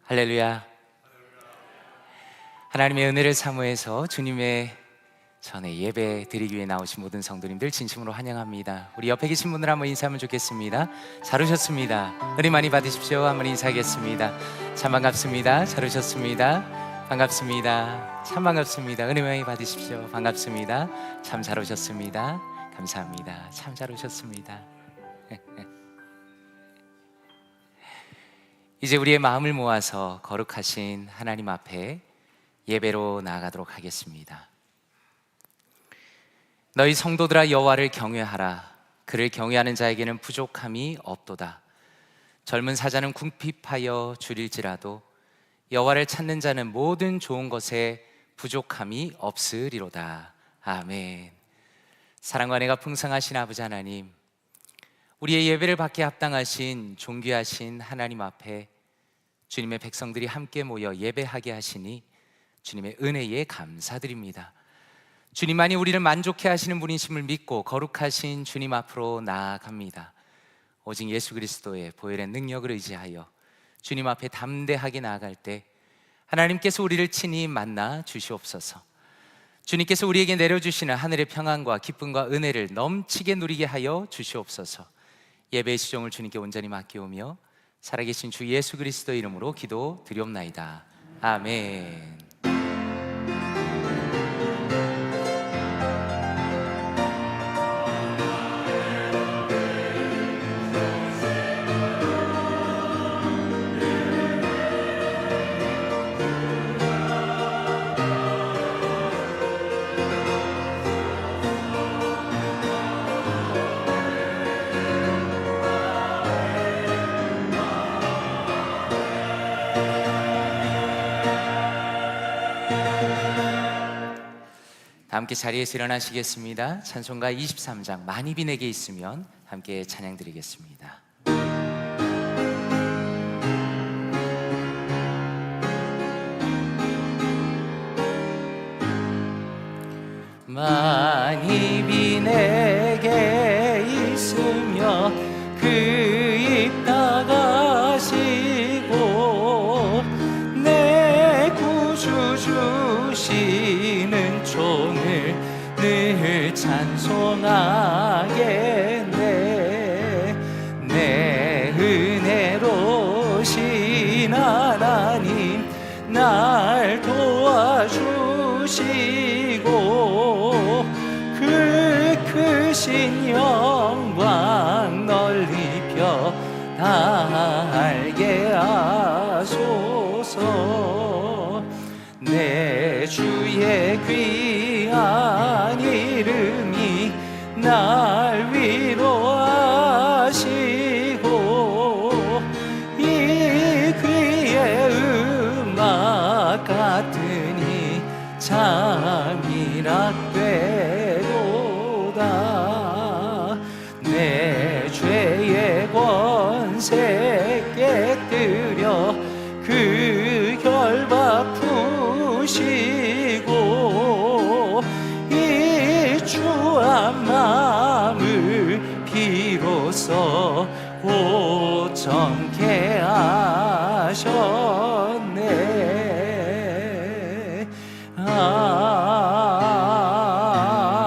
할렐루야. 하나님의 은혜를 사모해서 주님의 전에 예배 드리기 위해 나오신 모든 성도님들 진심으로 환영합니다. 우리 옆에 계신 분들 한번 인사하면 좋겠습니다. 잘 오셨습니다. 은혜 많이 받으십시오. 한번 인사하겠습니다. 참 반갑습니다. 잘 오셨습니다. 반갑습니다. 참 반갑습니다. 은혜 많이 받으십시오. 반갑습니다. 참 잘 오셨습니다. 감사합니다. 참 잘 오셨습니다. 이제 우리의 마음을 모아서 거룩하신 하나님 앞에 예배로 나아가도록 하겠습니다. 너희 성도들아 여호와를 경외하라. 그를 경외하는 자에게는 부족함이 없도다. 젊은 사자는 궁핍하여 줄일지라도 여호와를 찾는 자는 모든 좋은 것에 부족함이 없으리로다. 아멘. 사랑과 은혜가 풍성하신 아버지 하나님, 우리의 예배를 받기에 합당하신 존귀하신 하나님 앞에 주님의 백성들이 함께 모여 예배하게 하시니 주님의 은혜에 감사드립니다. 주님만이 우리를 만족해 하시는 분이심을 믿고 거룩하신 주님 앞으로 나아갑니다. 오직 예수 그리스도의 보혈의 능력을 의지하여 주님 앞에 담대하게 나아갈 때 하나님께서 우리를 친히 만나 주시옵소서. 주님께서 우리에게 내려주시는 하늘의 평안과 기쁨과 은혜를 넘치게 누리게 하여 주시옵소서. 예배의 시종을 주님께 온전히 맡기오며 살아계신 주 예수 그리스도의 이름으로 기도 드리옵나이다. 아멘. 함께 자리에서 일어나시겠습니다. 찬송가 23장 많이 비 내게 있으면 함께 찬양 드리겠습니다. 많이 비 내게 있으며 그 입 닫으시고 내 구주 주시는 종을 늘 찬송하겠네. 내 은혜로신 하나님 날 도와주시고 그 크신 영광 널리 펴 다 알게 하소서. 내 주의 귀한 이름이 날 위로하시고 이 귀의 음악 같으니 참이라 되도다. 내 죄의 권세 깨뜨려 그 결박 푸시고 이 추한 마음을 비로소 고정케 하셨네.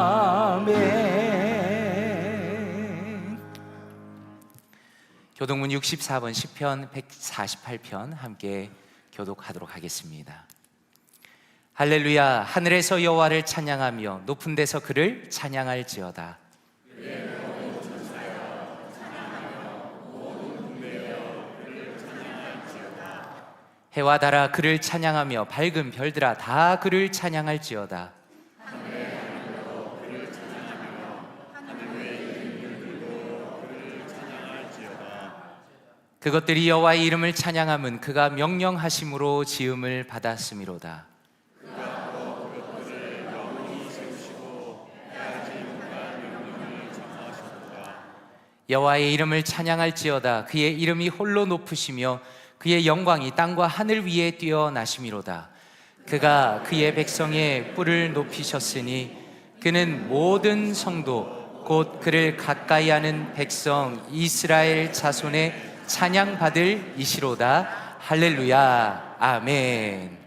아멘. 교독문 64번 시편 148편 함께 교독하도록 하겠습니다. 할렐루야. 하늘에서 여호와를 찬양하며 높은 데서 그를 찬양할지어다. 해와 달아 그를 찬양하며 밝은 별들아 다 그를 찬양할지어다. 그것들이 여호와의 이름을 찬양함은 그가 명령하심으로 지음을 받았음이로다. 여호와의 이름을 찬양할지어다. 그의 이름이 홀로 높으시며 그의 영광이 땅과 하늘 위에 뛰어나심이로다. 그가 그의 백성의 뿔을 높이셨으니 그는 모든 성도 곧 그를 가까이 하는 백성 이스라엘 자손의 찬양받을 이시로다. 할렐루야. 아멘.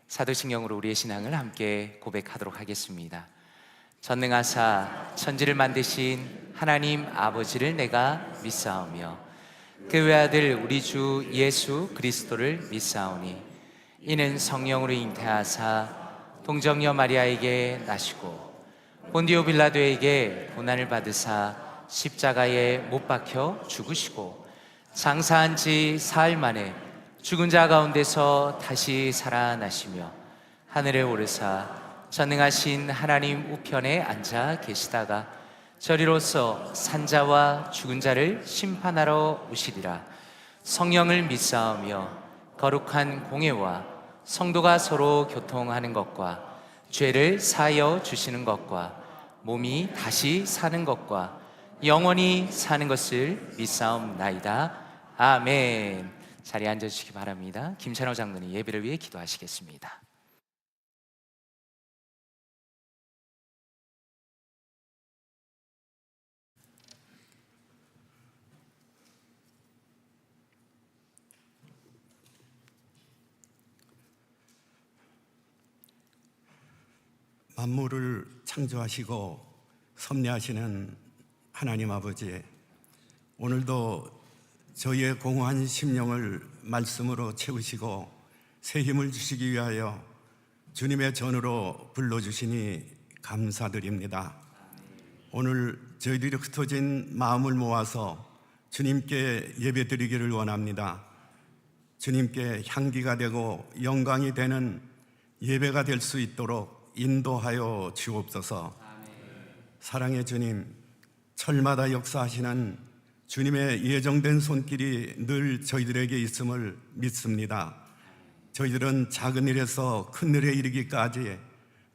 사도신경으로 우리의 신앙을 함께 고백하도록 하겠습니다. 전능하사 천지를 만드신 하나님 아버지를 내가 믿사오며 그 외아들 우리 주 예수 그리스도를 믿사오니 이는 성령으로 잉태하사 동정녀 마리아에게 나시고 본디오 빌라도에게 고난을 받으사 십자가에 못 박혀 죽으시고 장사한 지 사흘 만에 죽은 자 가운데서 다시 살아나시며 하늘에 오르사 전능하신 하나님 우편에 앉아 계시다가 저리로서 산자와 죽은 자를 심판하러 오시리라. 성령을 믿사오며 거룩한 공회와 성도가 서로 교통하는 것과 죄를 사하여 주시는 것과 몸이 다시 사는 것과 영원히 사는 것을 믿사옵나이다. 아멘. 자리에 앉아주시기 바랍니다. 김찬호 장로님 예배를 위해 기도하시겠습니다. 만물을 창조하시고 섭리하시는 하나님 아버지, 오늘도 저희의 공허한 심령을 말씀으로 채우시고 새 힘을 주시기 위하여 주님의 전으로 불러주시니 감사드립니다. 오늘 저희들이 흩어진 마음을 모아서 주님께 예배드리기를 원합니다. 주님께 향기가 되고 영광이 되는 예배가 될 수 있도록 인도하여 주옵소서. 사랑의 주님, 철마다 역사하시는 주님의 예정된 손길이 늘 저희들에게 있음을 믿습니다. 저희들은 작은 일에서 큰 일에 이르기까지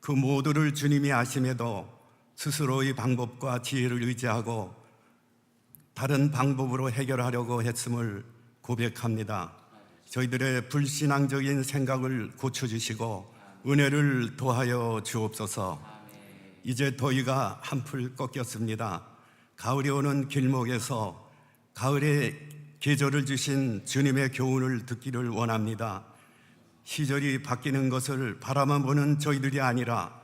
그 모두를 주님이 아심에도 스스로의 방법과 지혜를 의지하고 다른 방법으로 해결하려고 했음을 고백합니다. 저희들의 불신앙적인 생각을 고쳐주시고 은혜를 더하여 주옵소서. 이제 더위가 한풀 꺾였습니다. 가을이 오는 길목에서 가을의 계절을 주신 주님의 교훈을 듣기를 원합니다. 시절이 바뀌는 것을 바라만 보는 저희들이 아니라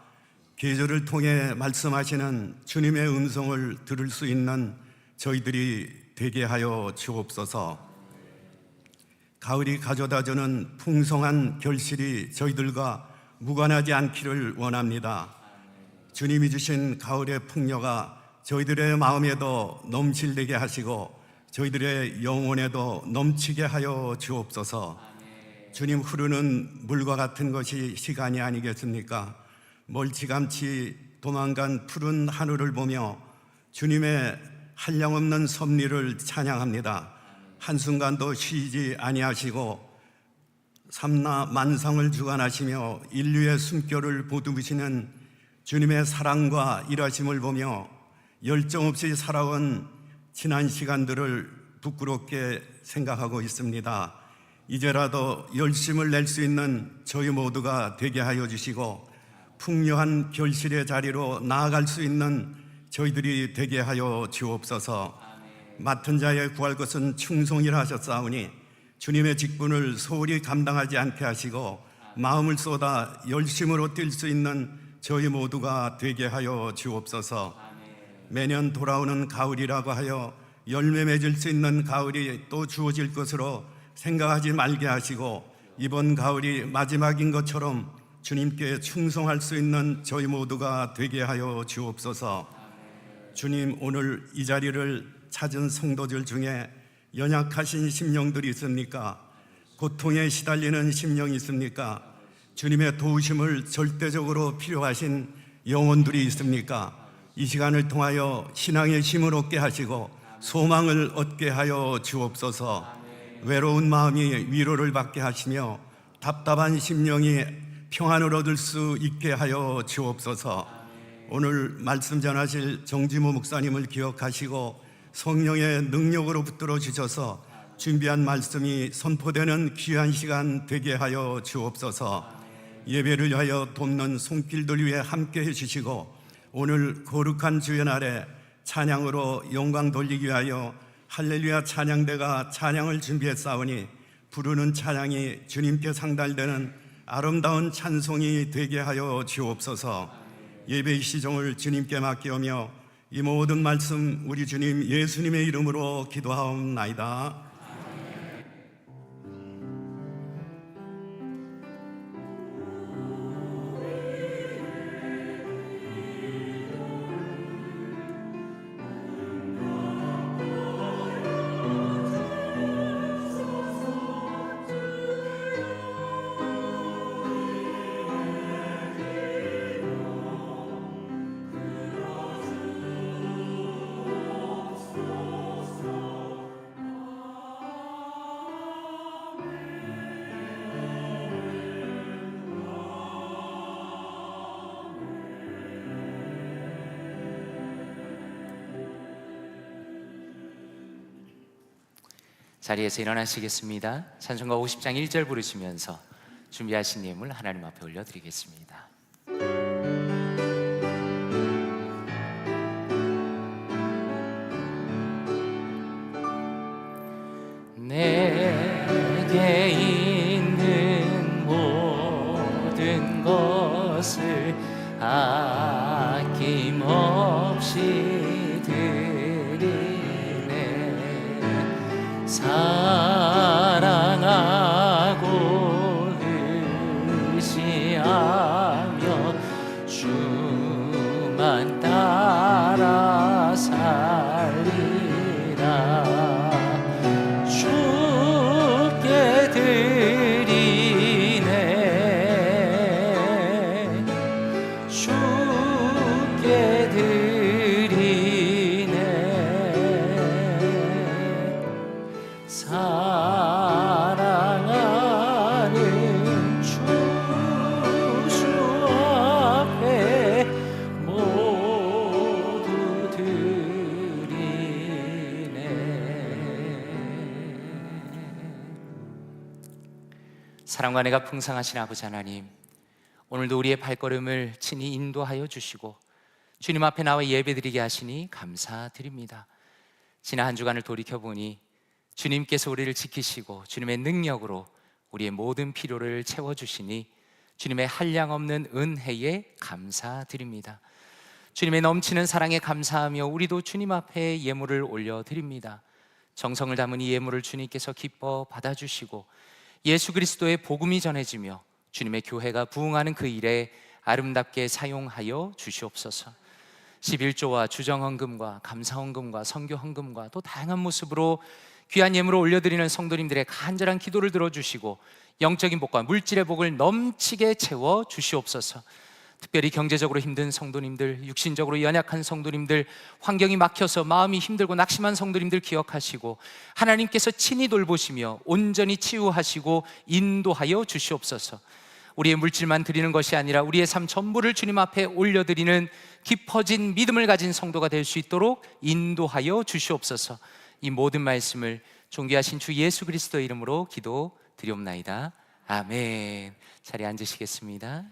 계절을 통해 말씀하시는 주님의 음성을 들을 수 있는 저희들이 되게 하여 주옵소서. 가을이 가져다주는 풍성한 결실이 저희들과 무관하지 않기를 원합니다. 주님이 주신 가을의 풍요가 저희들의 마음에도 넘실되게 하시고 저희들의 영혼에도 넘치게 하여 주옵소서. 주님, 흐르는 물과 같은 것이 시간이 아니겠습니까? 멀찌감치 도망간 푸른 하늘을 보며 주님의 한량없는 섭리를 찬양합니다. 한순간도 쉬지 아니하시고 삼라 만상을 주관하시며 인류의 숨결을 보듬으시는 주님의 사랑과 일하심을 보며 열정 없이 살아온 지난 시간들을 부끄럽게 생각하고 있습니다. 이제라도 열심을 낼 수 있는 저희 모두가 되게 하여 주시고 풍요한 결실의 자리로 나아갈 수 있는 저희들이 되게 하여 주옵소서. 맡은 자의 구할 것은 충성이라 하셨사오니 주님의 직분을 소홀히 감당하지 않게 하시고 마음을 쏟아 열심으로 뛸 수 있는 저희 모두가 되게 하여 주옵소서. 매년 돌아오는 가을이라고 하여 열매 맺을 수 있는 가을이 또 주어질 것으로 생각하지 말게 하시고 이번 가을이 마지막인 것처럼 주님께 충성할 수 있는 저희 모두가 되게 하여 주옵소서. 주님, 오늘 이 자리를 찾은 성도들 중에 연약하신 심령들이 있습니까? 고통에 시달리는 심령이 있습니까? 주님의 도우심을 절대적으로 필요하신 영혼들이 있습니까? 이 시간을 통하여 신앙의 힘을 얻게 하시고 소망을 얻게 하여 주옵소서. 외로운 마음이 위로를 받게 하시며 답답한 심령이 평안을 얻을 수 있게 하여 주옵소서. 오늘 말씀 전하실 정지모 목사님을 기억하시고 성령의 능력으로 붙들어 주셔서 준비한 말씀이 선포되는 귀한 시간 되게 하여 주옵소서. 예배를 위하여 돕는 손길들 위해 함께 해주시고 오늘 거룩한 주의 날에 찬양으로 영광 돌리기 위하여 할렐루야 찬양대가 찬양을 준비했사오니 부르는 찬양이 주님께 상달되는 아름다운 찬송이 되게 하여 주옵소서. 예배의 시종을 주님께 맡기오며 이 모든 말씀 우리 주님 예수님의 이름으로 기도하옵나이다. 자리에서 일어나시겠습니다. 찬송가 50장 1절 부르시면서 준비하신 예물 하나님 앞에 올려드리겠습니다. 내게 있는 모든 것을 아낌없이 드리네. 사랑하고 의지하며 주만 따라 살리라. 주께 드리네. 주께 드리네. 사랑하는 주 앞에 모두 드리네. 사랑과 은혜가 풍성하신 아버지 하나님, 오늘도 우리의 발걸음을 친히 인도하여 주시고 주님 앞에 나와 예배드리게 하시니 감사드립니다. 지난 한 주간을 돌이켜보니 주님께서 우리를 지키시고 주님의 능력으로 우리의 모든 필요를 채워주시니 주님의 한량없는 은혜에 감사드립니다. 주님의 넘치는 사랑에 감사하며 우리도 주님 앞에 예물을 올려드립니다. 정성을 담은 이 예물을 주님께서 기뻐 받아주시고 예수 그리스도의 복음이 전해지며 주님의 교회가 부흥하는 그 일에 아름답게 사용하여 주시옵소서. 11조와 주정헌금과 감사헌금과 선교헌금과 또 다양한 모습으로 귀한 예물을 올려드리는 성도님들의 간절한 기도를 들어주시고 영적인 복과 물질의 복을 넘치게 채워 주시옵소서. 특별히 경제적으로 힘든 성도님들, 육신적으로 연약한 성도님들, 환경이 막혀서 마음이 힘들고 낙심한 성도님들 기억하시고 하나님께서 친히 돌보시며 온전히 치유하시고 인도하여 주시옵소서. 우리의 물질만 드리는 것이 아니라 우리의 삶 전부를 주님 앞에 올려드리는 깊어진 믿음을 가진 성도가 될 수 있도록 인도하여 주시옵소서. 이 모든 말씀을 존귀하신 주 예수 그리스도의 이름으로 기도드리옵나이다. 아멘. 자리에 앉으시겠습니다.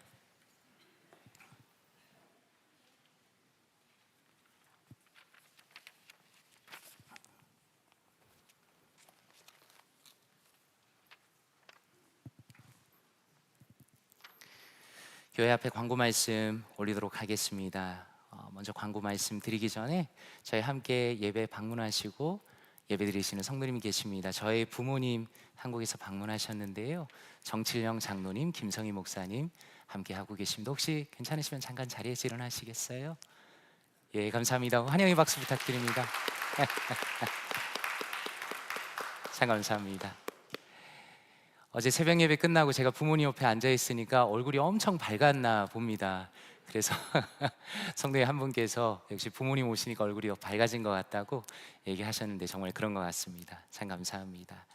교회 앞에 광고 말씀 올리도록 하겠습니다. 먼저 광고 말씀 드리기 전에 저희 함께 예배 방문하시고 예배 드리시는 성도님이 계십니다. 저희 부모님 한국에서 방문하셨는데요, 정칠영 장로님, 김성희 목사님 함께 하고 계십니다. 혹시 괜찮으시면 잠깐 자리에서 일어나시겠어요? 예, 감사합니다. 환영의 박수 부탁드립니다. 참 감사합니다. 어제 새벽 예배 끝나고 제가 부모님 옆에 앉아 있으니까 얼굴이 엄청 밝았나 봅니다. 그래서 성도님 한 분께서 역시 부모님 오시니까 얼굴이 더 밝아진 것 같다고 얘기하셨는데 정말 그런 것 같습니다. 참 감사합니다.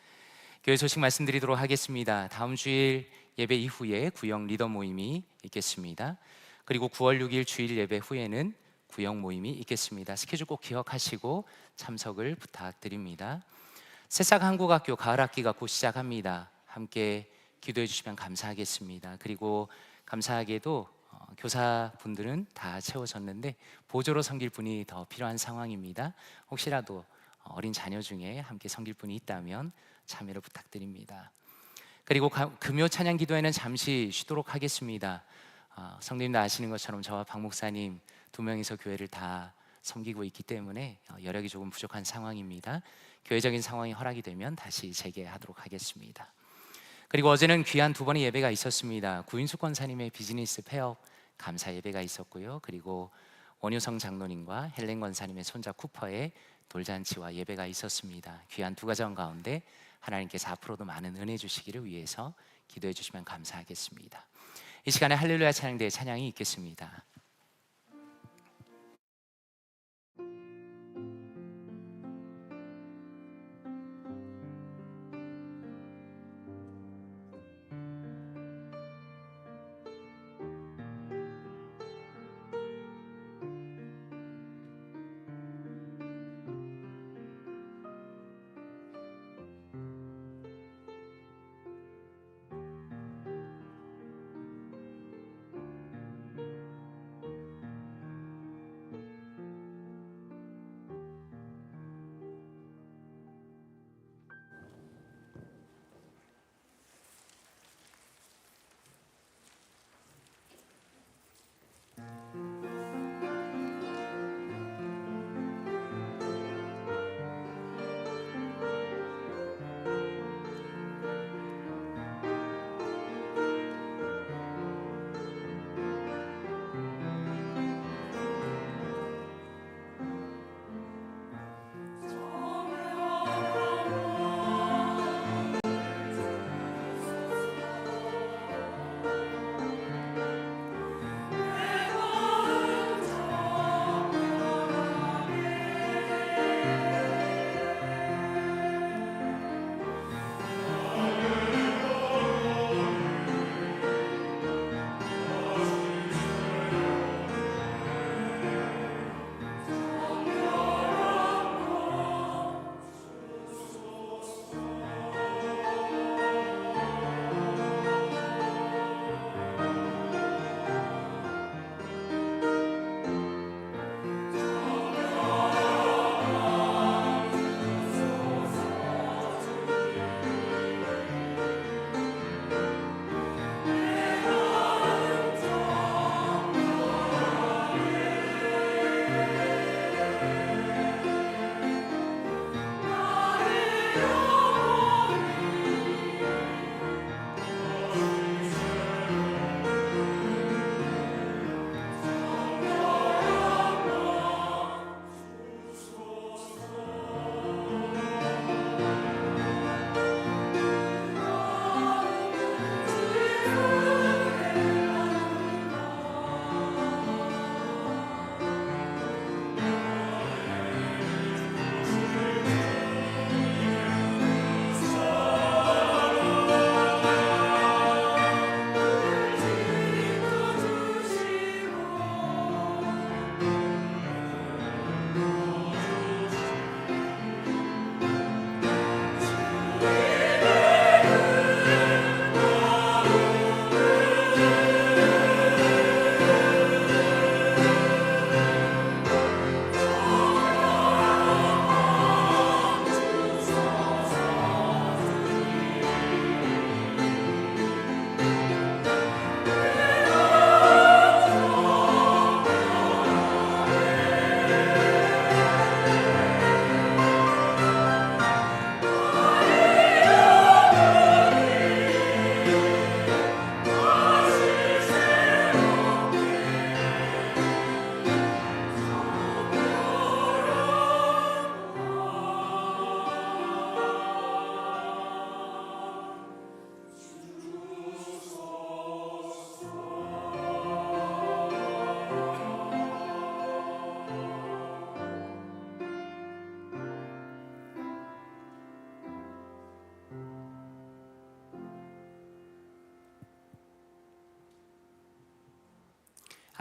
교회 소식 말씀드리도록 하겠습니다. 다음 주일 예배 이후에 구역 리더 모임이 있겠습니다. 그리고 9월 6일 주일 예배 후에는 구역 모임이 있겠습니다. 스케줄 꼭 기억하시고 참석을 부탁드립니다. 새싹 한국학교 가을 학기가 곧 시작합니다. 함께 기도해 주시면 감사하겠습니다. 그리고 감사하게도 교사분들은 다 채워졌는데 보조로 섬길 분이 더 필요한 상황입니다. 혹시라도 어린 자녀 중에 함께 섬길 분이 있다면 참여를 부탁드립니다. 그리고 금요 찬양 기도회는 잠시 쉬도록 하겠습니다. 성도님도 아시는 것처럼 저와 박 목사님 두 명이서 교회를 다 섬기고 있기 때문에 여력이 조금 부족한 상황입니다. 교회적인 상황이 허락이 되면 다시 재개하도록 하겠습니다. 그리고 어제는 귀한 두 번의 예배가 있었습니다. 구인숙 권사님의 비즈니스 폐업 감사 예배가 있었고요. 그리고 원효성 장로님과 헬렌 권사님의 손자 쿠퍼의 돌잔치와 예배가 있었습니다. 귀한 두 가정 가운데 하나님께서 앞으로도 많은 은혜 주시기를 위해서 기도해 주시면 감사하겠습니다. 이 시간에 할렐루야 찬양대의 찬양이 있겠습니다.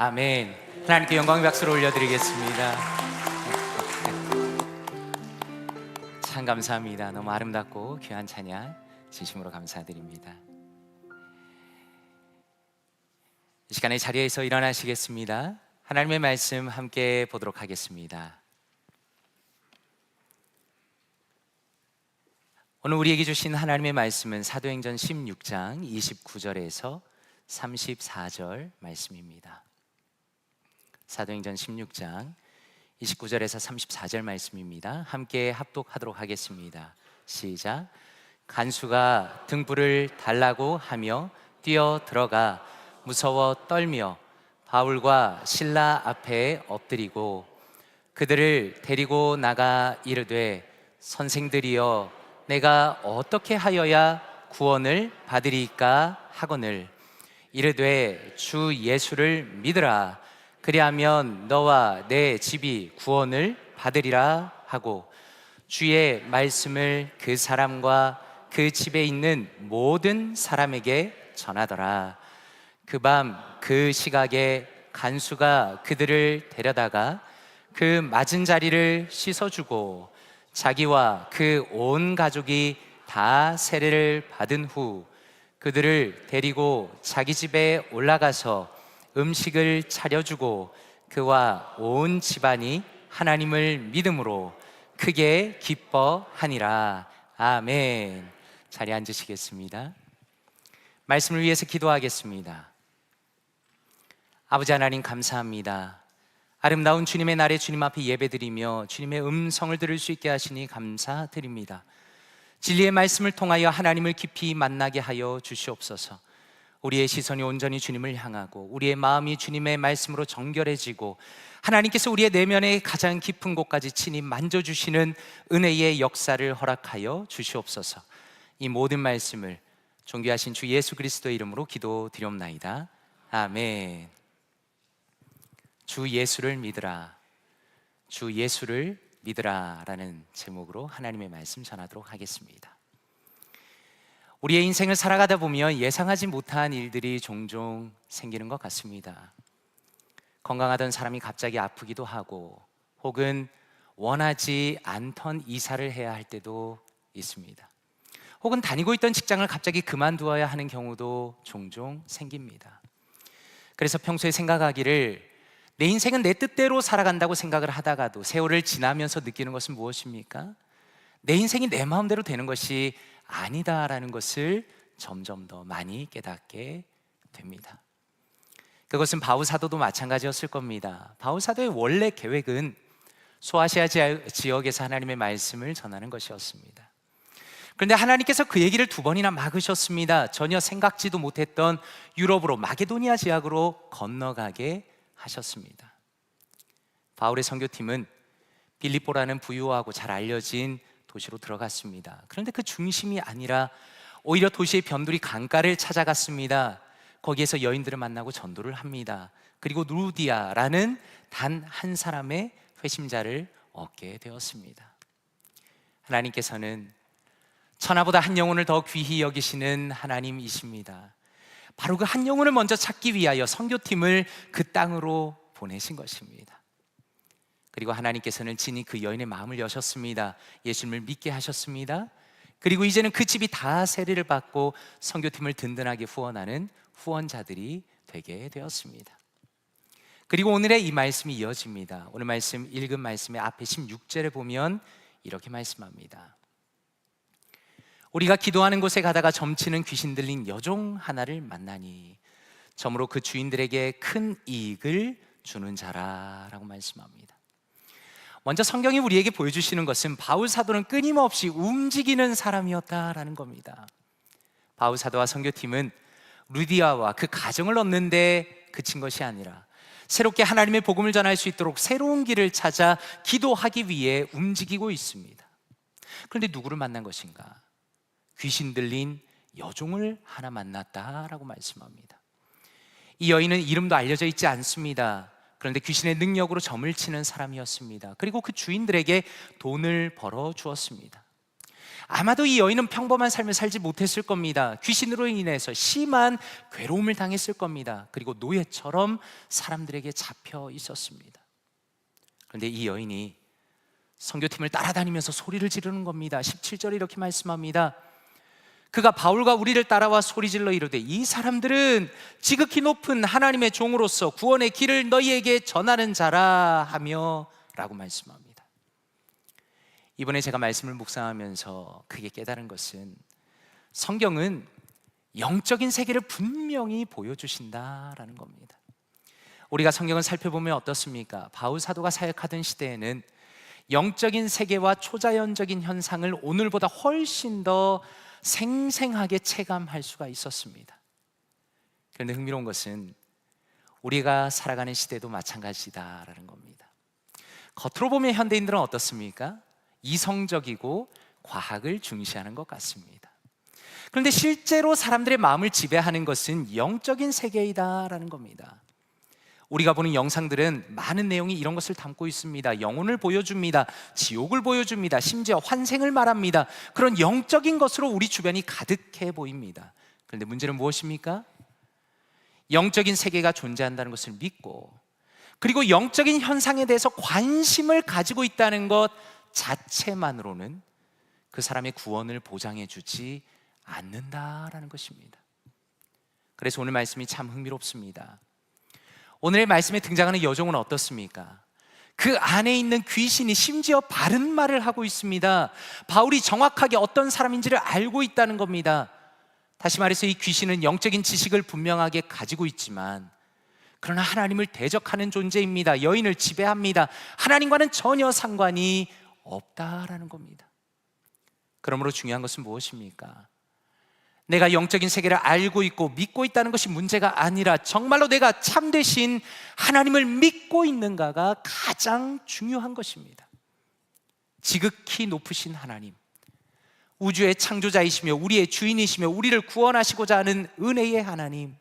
아멘. 하나님께 영광의 박수를 올려드리겠습니다. 참 감사합니다. 너무 아름답고 귀한 찬양 진심으로 감사드립니다. 이 시간에 자리에서 일어나시겠습니다. 하나님의 말씀 함께 보도록 하겠습니다. 오늘 우리에게 주신 하나님의 말씀은 사도행전 16장 29절에서 34절 말씀입니다. 사도행전 16장 29절에서 34절 말씀입니다. 함께 합독하도록 하겠습니다. 시작. 간수가 등불을 달라고 하며 뛰어 들어가 무서워 떨며 바울과 실라 앞에 엎드리고 그들을 데리고 나가 이르되 선생들이여 내가 어떻게 하여야 구원을 받으리까 하거늘 이르되 주 예수를 믿으라 그리하면 너와 내 집이 구원을 받으리라 하고 주의 말씀을 그 사람과 그 집에 있는 모든 사람에게 전하더라. 그 밤 그 시각에 간수가 그들을 데려다가 그 맞은 자리를 씻어주고 자기와 그 온 가족이 다 세례를 받은 후 그들을 데리고 자기 집에 올라가서 음식을 차려주고 그와 온 집안이 하나님을 믿음으로 크게 기뻐하니라. 아멘. 자리에 앉으시겠습니다. 말씀을 위해서 기도하겠습니다. 아버지 하나님 감사합니다. 아름다운 주님의 날에 주님 앞에 예배드리며 주님의 음성을 들을 수 있게 하시니 감사드립니다. 진리의 말씀을 통하여 하나님을 깊이 만나게 하여 주시옵소서. 우리의 시선이 온전히 주님을 향하고 우리의 마음이 주님의 말씀으로 정결해지고 하나님께서 우리의 내면의 가장 깊은 곳까지 친히 만져주시는 은혜의 역사를 허락하여 주시옵소서. 이 모든 말씀을 존귀하신 주 예수 그리스도의 이름으로 기도드리옵나이다. 아멘. 주 예수를 믿으라, 주 예수를 믿으라 라는 제목으로 하나님의 말씀 전하도록 하겠습니다. 우리의 인생을 살아가다 보면 예상하지 못한 일들이 종종 생기는 것 같습니다. 건강하던 사람이 갑자기 아프기도 하고 혹은 원하지 않던 이사를 해야 할 때도 있습니다. 혹은 다니고 있던 직장을 갑자기 그만두어야 하는 경우도 종종 생깁니다. 그래서 평소에 생각하기를 내 인생은 내 뜻대로 살아간다고 생각을 하다가도 세월을 지나면서 느끼는 것은 무엇입니까? 내 인생이 내 마음대로 되는 것이 아니다라는 것을 점점 더 많이 깨닫게 됩니다. 그것은 바울 사도도 마찬가지였을 겁니다. 바울 사도의 원래 계획은 소아시아 지역에서 하나님의 말씀을 전하는 것이었습니다. 그런데 하나님께서 그 얘기를 2번이나 막으셨습니다. 전혀 생각지도 못했던 유럽으로 마게도니아 지역으로 건너가게 하셨습니다. 바울의 선교팀은 빌립보라는 부유하고 잘 알려진 도시로 들어갔습니다. 그런데 그 중심이 아니라 오히려 도시의 변두리 강가를 찾아갔습니다. 거기에서 여인들을 만나고 전도를 합니다. 그리고 루디아라는 단 한 사람의 회심자를 얻게 되었습니다. 하나님께서는 천하보다 한 영혼을 더 귀히 여기시는 하나님이십니다. 바로 그 한 영혼을 먼저 찾기 위하여 선교팀을 그 땅으로 보내신 것입니다. 그리고 하나님께서는 친히 그 여인의 마음을 여셨습니다. 예수님을 믿게 하셨습니다. 그리고 이제는 그 집이 다 세례를 받고 선교팀을 든든하게 후원하는 후원자들이 되게 되었습니다. 그리고 오늘의 이 말씀이 이어집니다. 오늘 말씀 읽은 말씀의 앞에 16절에 보면 이렇게 말씀합니다. 우리가 기도하는 곳에 가다가 점치는 귀신 들린 여종 하나를 만나니 점으로 그 주인들에게 큰 이익을 주는 자라라고 말씀합니다. 먼저 성경이 우리에게 보여주시는 것은 바울 사도는 끊임없이 움직이는 사람이었다라는 겁니다. 바울 사도와 선교팀은 루디아와 그 가정을 얻는 데 그친 것이 아니라 새롭게 하나님의 복음을 전할 수 있도록 새로운 길을 찾아 기도하기 위해 움직이고 있습니다. 그런데 누구를 만난 것인가? 귀신 들린 여종을 하나 만났다라고 말씀합니다. 이 여인은 이름도 알려져 있지 않습니다. 그런데 귀신의 능력으로 점을 치는 사람이었습니다. 그리고 그 주인들에게 돈을 벌어 주었습니다. 아마도 이 여인은 평범한 삶을 살지 못했을 겁니다. 귀신으로 인해서 심한 괴로움을 당했을 겁니다. 그리고 노예처럼 사람들에게 잡혀 있었습니다. 그런데 이 여인이 선교팀을 따라다니면서 소리를 지르는 겁니다. 17절에 이렇게 말씀합니다. 그가 바울과 우리를 따라와 소리질러 이르되 이 사람들은 지극히 높은 하나님의 종으로서 구원의 길을 너희에게 전하는 자라 하며 라고 말씀합니다. 이번에 제가 말씀을 묵상하면서 크게 깨달은 것은 성경은 영적인 세계를 분명히 보여주신다라는 겁니다. 우리가 성경을 살펴보면 어떻습니까? 바울 사도가 사역하던 시대에는 영적인 세계와 초자연적인 현상을 오늘보다 훨씬 더 생생하게 체감할 수가 있었습니다. 그런데 흥미로운 것은 우리가 살아가는 시대도 마찬가지다라는 겁니다. 겉으로 보면 현대인들은 어떻습니까? 이성적이고 과학을 중시하는 것 같습니다. 그런데 실제로 사람들의 마음을 지배하는 것은 영적인 세계이다라는 겁니다. 우리가 보는 영상들은 많은 내용이 이런 것을 담고 있습니다. 영혼을 보여줍니다. 지옥을 보여줍니다. 심지어 환생을 말합니다. 그런 영적인 것으로 우리 주변이 가득해 보입니다. 그런데 문제는 무엇입니까? 영적인 세계가 존재한다는 것을 믿고, 그리고 영적인 현상에 대해서 관심을 가지고 있다는 것 자체만으로는 그 사람의 구원을 보장해 주지 않는다라는 것입니다. 그래서 오늘 말씀이 참 흥미롭습니다. 오늘의 말씀에 등장하는 여종은 어떻습니까? 그 안에 있는 귀신이 심지어 바른 말을 하고 있습니다. 바울이 정확하게 어떤 사람인지를 알고 있다는 겁니다. 다시 말해서 이 귀신은 영적인 지식을 분명하게 가지고 있지만, 그러나 하나님을 대적하는 존재입니다. 여인을 지배합니다. 하나님과는 전혀 상관이 없다라는 겁니다. 그러므로 중요한 것은 무엇입니까? 내가 영적인 세계를 알고 있고 믿고 있다는 것이 문제가 아니라 정말로 내가 참되신 하나님을 믿고 있는가가 가장 중요한 것입니다. 지극히 높으신 하나님, 우주의 창조자이시며 우리의 주인이시며 우리를 구원하시고자 하는 은혜의 하나님,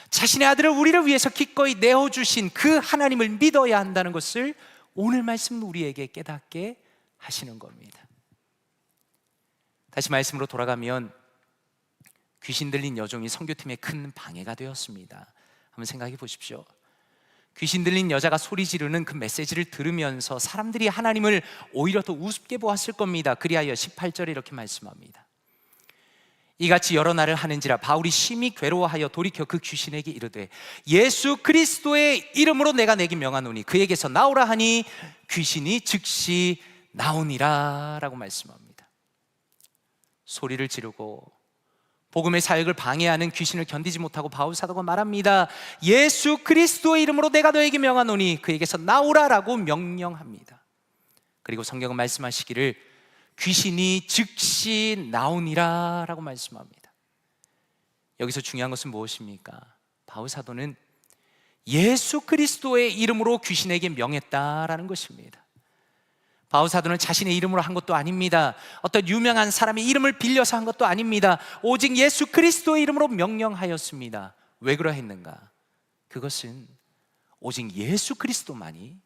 자신의 아들을 우리를 위해서 기꺼이 내어주신 그 하나님을 믿어야 한다는 것을 오늘 말씀은 우리에게 깨닫게 하시는 겁니다. 다시 말씀으로 돌아가면 귀신 들린 여종이 선교팀에 큰 방해가 되었습니다. 한번 생각해 보십시오. 귀신 들린 여자가 소리 지르는 그 메시지를 들으면서 사람들이 하나님을 오히려 더 우습게 보았을 겁니다. 그리하여 18절에 이렇게 말씀합니다. 이같이 여러 날을 하는지라 바울이 심히 괴로워하여 돌이켜 그 귀신에게 이르되 예수 그리스도의 이름으로 내가 내게 명하노니 그에게서 나오라 하니 귀신이 즉시 나오니라 라고 말씀합니다. 소리를 지르고 복음의 사역을 방해하는 귀신을 견디지 못하고 바울 사도가 말합니다. 예수 그리스도의 이름으로 내가 너에게 명하노니 그에게서 나오라라고 명령합니다. 그리고 성경은 말씀하시기를 귀신이 즉시 나오니라 라고 말씀합니다. 여기서 중요한 것은 무엇입니까? 바울 사도는 예수 그리스도의 이름으로 귀신에게 명했다라는 것입니다. 바울 사도는 자신의 이름으로 한 것도 아닙니다. 어떤 유명한 사람의 이름을 빌려서 한 것도 아닙니다. 오직 예수 그리스도의 이름으로 명령하였습니다. 왜 그러했는가? 그것은 오직 예수 그리스도만이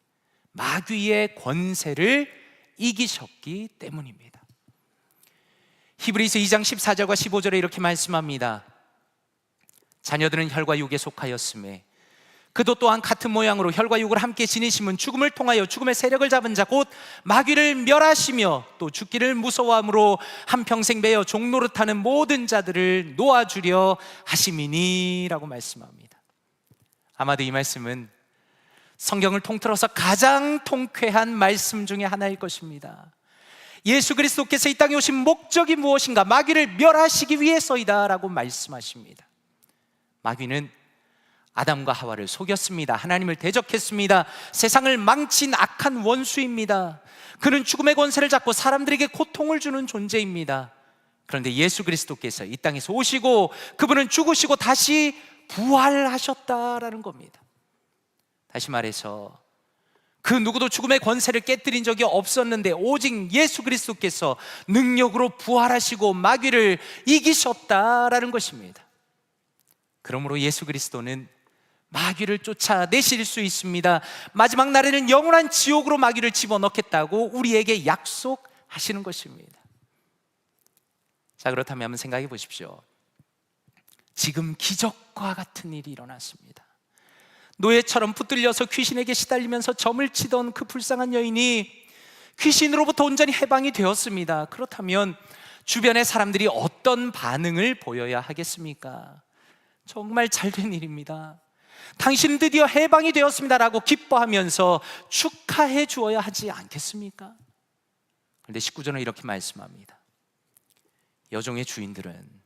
마귀의 권세를 이기셨기 때문입니다. 히브리서 2장 14절과 15절에 이렇게 말씀합니다. 자녀들은 혈과 육에 속하였음에 그도 또한 같은 모양으로 혈과 육을 함께 지니심은 죽음을 통하여 죽음의 세력을 잡은 자 곧 마귀를 멸하시며 또 죽기를 무서워함으로 한평생 매여 종노릇하는 모든 자들을 놓아주려 하심이니 라고 말씀합니다. 아마도 이 말씀은 성경을 통틀어서 가장 통쾌한 말씀 중에 하나일 것입니다. 예수 그리스도께서 이 땅에 오신 목적이 무엇인가? 마귀를 멸하시기 위해서이다 라고 말씀하십니다. 마귀는 아담과 하와를 속였습니다. 하나님을 대적했습니다. 세상을 망친 악한 원수입니다. 그는 죽음의 권세를 잡고 사람들에게 고통을 주는 존재입니다. 그런데 예수 그리스도께서 이 땅에서 오시고 그분은 죽으시고 다시 부활하셨다라는 겁니다. 다시 말해서 그 누구도 죽음의 권세를 깨뜨린 적이 없었는데 오직 예수 그리스도께서 능력으로 부활하시고 마귀를 이기셨다라는 것입니다. 그러므로 예수 그리스도는 마귀를 쫓아내실 수 있습니다. 마지막 날에는 영원한 지옥으로 마귀를 집어넣겠다고 우리에게 약속하시는 것입니다. 자, 그렇다면 한번 생각해 보십시오. 지금 기적과 같은 일이 일어났습니다. 노예처럼 붙들려서 귀신에게 시달리면서 점을 치던 그 불쌍한 여인이 귀신으로부터 온전히 해방이 되었습니다. 그렇다면 주변의 사람들이 어떤 반응을 보여야 하겠습니까? 정말 잘된 일입니다. 당신은 드디어 해방이 되었습니다라고 기뻐하면서 축하해 주어야 하지 않겠습니까? 그런데 19절은 이렇게 말씀합니다. 여종의 주인들은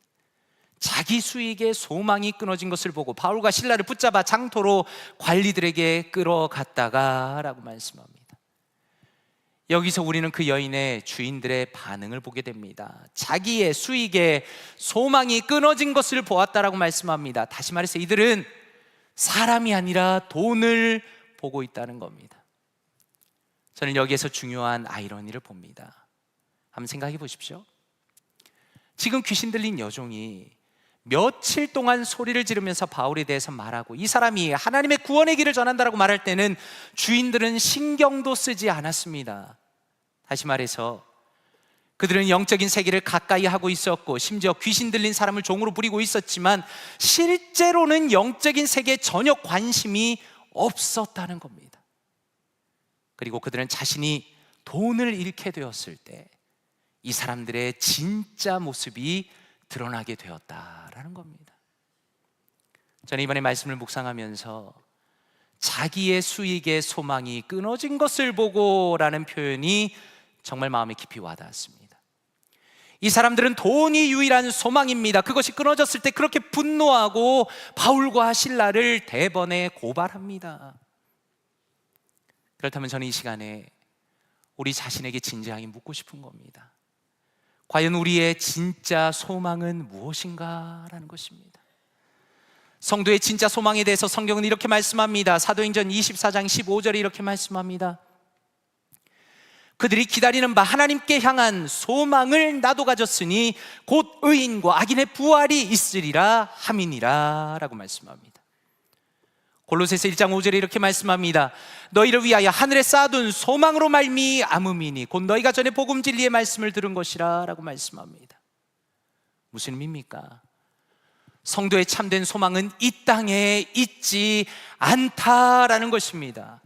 자기 수익에 소망이 끊어진 것을 보고 바울과 실라를 붙잡아 장토로 관리들에게 끌어갔다가 라고 말씀합니다. 여기서 우리는 그 여인의 주인들의 반응을 보게 됩니다. 자기의 수익에 소망이 끊어진 것을 보았다라고 말씀합니다. 다시 말해서 이들은 사람이 아니라 돈을 보고 있다는 겁니다. 저는 여기에서 중요한 아이러니를 봅니다. 한번 생각해 보십시오. 지금 귀신 들린 여종이 며칠 동안 소리를 지르면서 바울에 대해서 말하고 이 사람이 하나님의 구원의 길을 전한다라고 말할 때는 주인들은 신경도 쓰지 않았습니다. 다시 말해서 그들은 영적인 세계를 가까이 하고 있었고 심지어 귀신 들린 사람을 종으로 부리고 있었지만 실제로는 영적인 세계에 전혀 관심이 없었다는 겁니다. 그리고 그들은 자신이 돈을 잃게 되었을 때 이 사람들의 진짜 모습이 드러나게 되었다라는 겁니다. 저는 이번에 말씀을 묵상하면서 자기의 수익의 소망이 끊어진 것을 보고 라는 표현이 정말 마음에 깊이 와닿았습니다. 이 사람들은 돈이 유일한 소망입니다. 그것이 끊어졌을 때 그렇게 분노하고 바울과 실라를 대번에 고발합니다. 그렇다면 저는 이 시간에 우리 자신에게 진지하게 묻고 싶은 겁니다. 과연 우리의 진짜 소망은 무엇인가? 라는 것입니다. 성도의 진짜 소망에 대해서 성경은 이렇게 말씀합니다. 사도행전 24장 15절에 이렇게 말씀합니다. 그들이 기다리는 바 하나님께 향한 소망을 나도 가졌으니 곧 의인과 악인의 부활이 있으리라 함이니라 라고 말씀합니다. 골로새서 1장 5절에 이렇게 말씀합니다. 너희를 위하여 하늘에 쌓아둔 소망으로 말미암음이니 곧 너희가 전에 복음 진리의 말씀을 들은 것이라 라고 말씀합니다. 무슨 의미입니까? 성도의 참된 소망은 이 땅에 있지 않다라는 것입니다.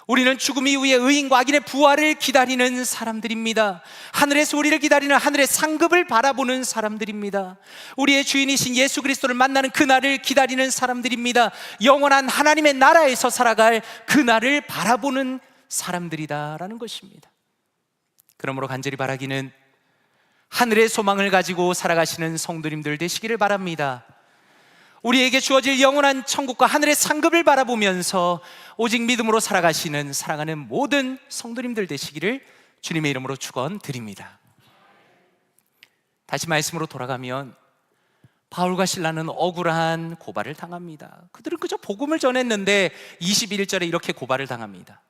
우리는 죽음 이후에 의인과 악인의 부활을 기다리는 사람들입니다. 하늘에서 우리를 기다리는 하늘의 상급을 바라보는 사람들입니다. 우리의 주인이신 예수 그리스도를 만나는 그날을 기다리는 사람들입니다. 영원한 하나님의 나라에서 살아갈 그날을 바라보는 사람들이다라는 것입니다. 그러므로 간절히 바라기는 하늘의 소망을 가지고 살아가시는 성도님들 되시기를 바랍니다. 우리에게 주어질 영원한 천국과 하늘의 상급을 바라보면서 오직 믿음으로 살아가시는 사랑하는 모든 성도님들 되시기를 주님의 이름으로 축원드립니다. 다시 말씀으로 돌아가면 바울과 실라는 억울한 고발을 당합니다. 그들은 그저 복음을 전했는데 21절에 이렇게 고발을 당합니다.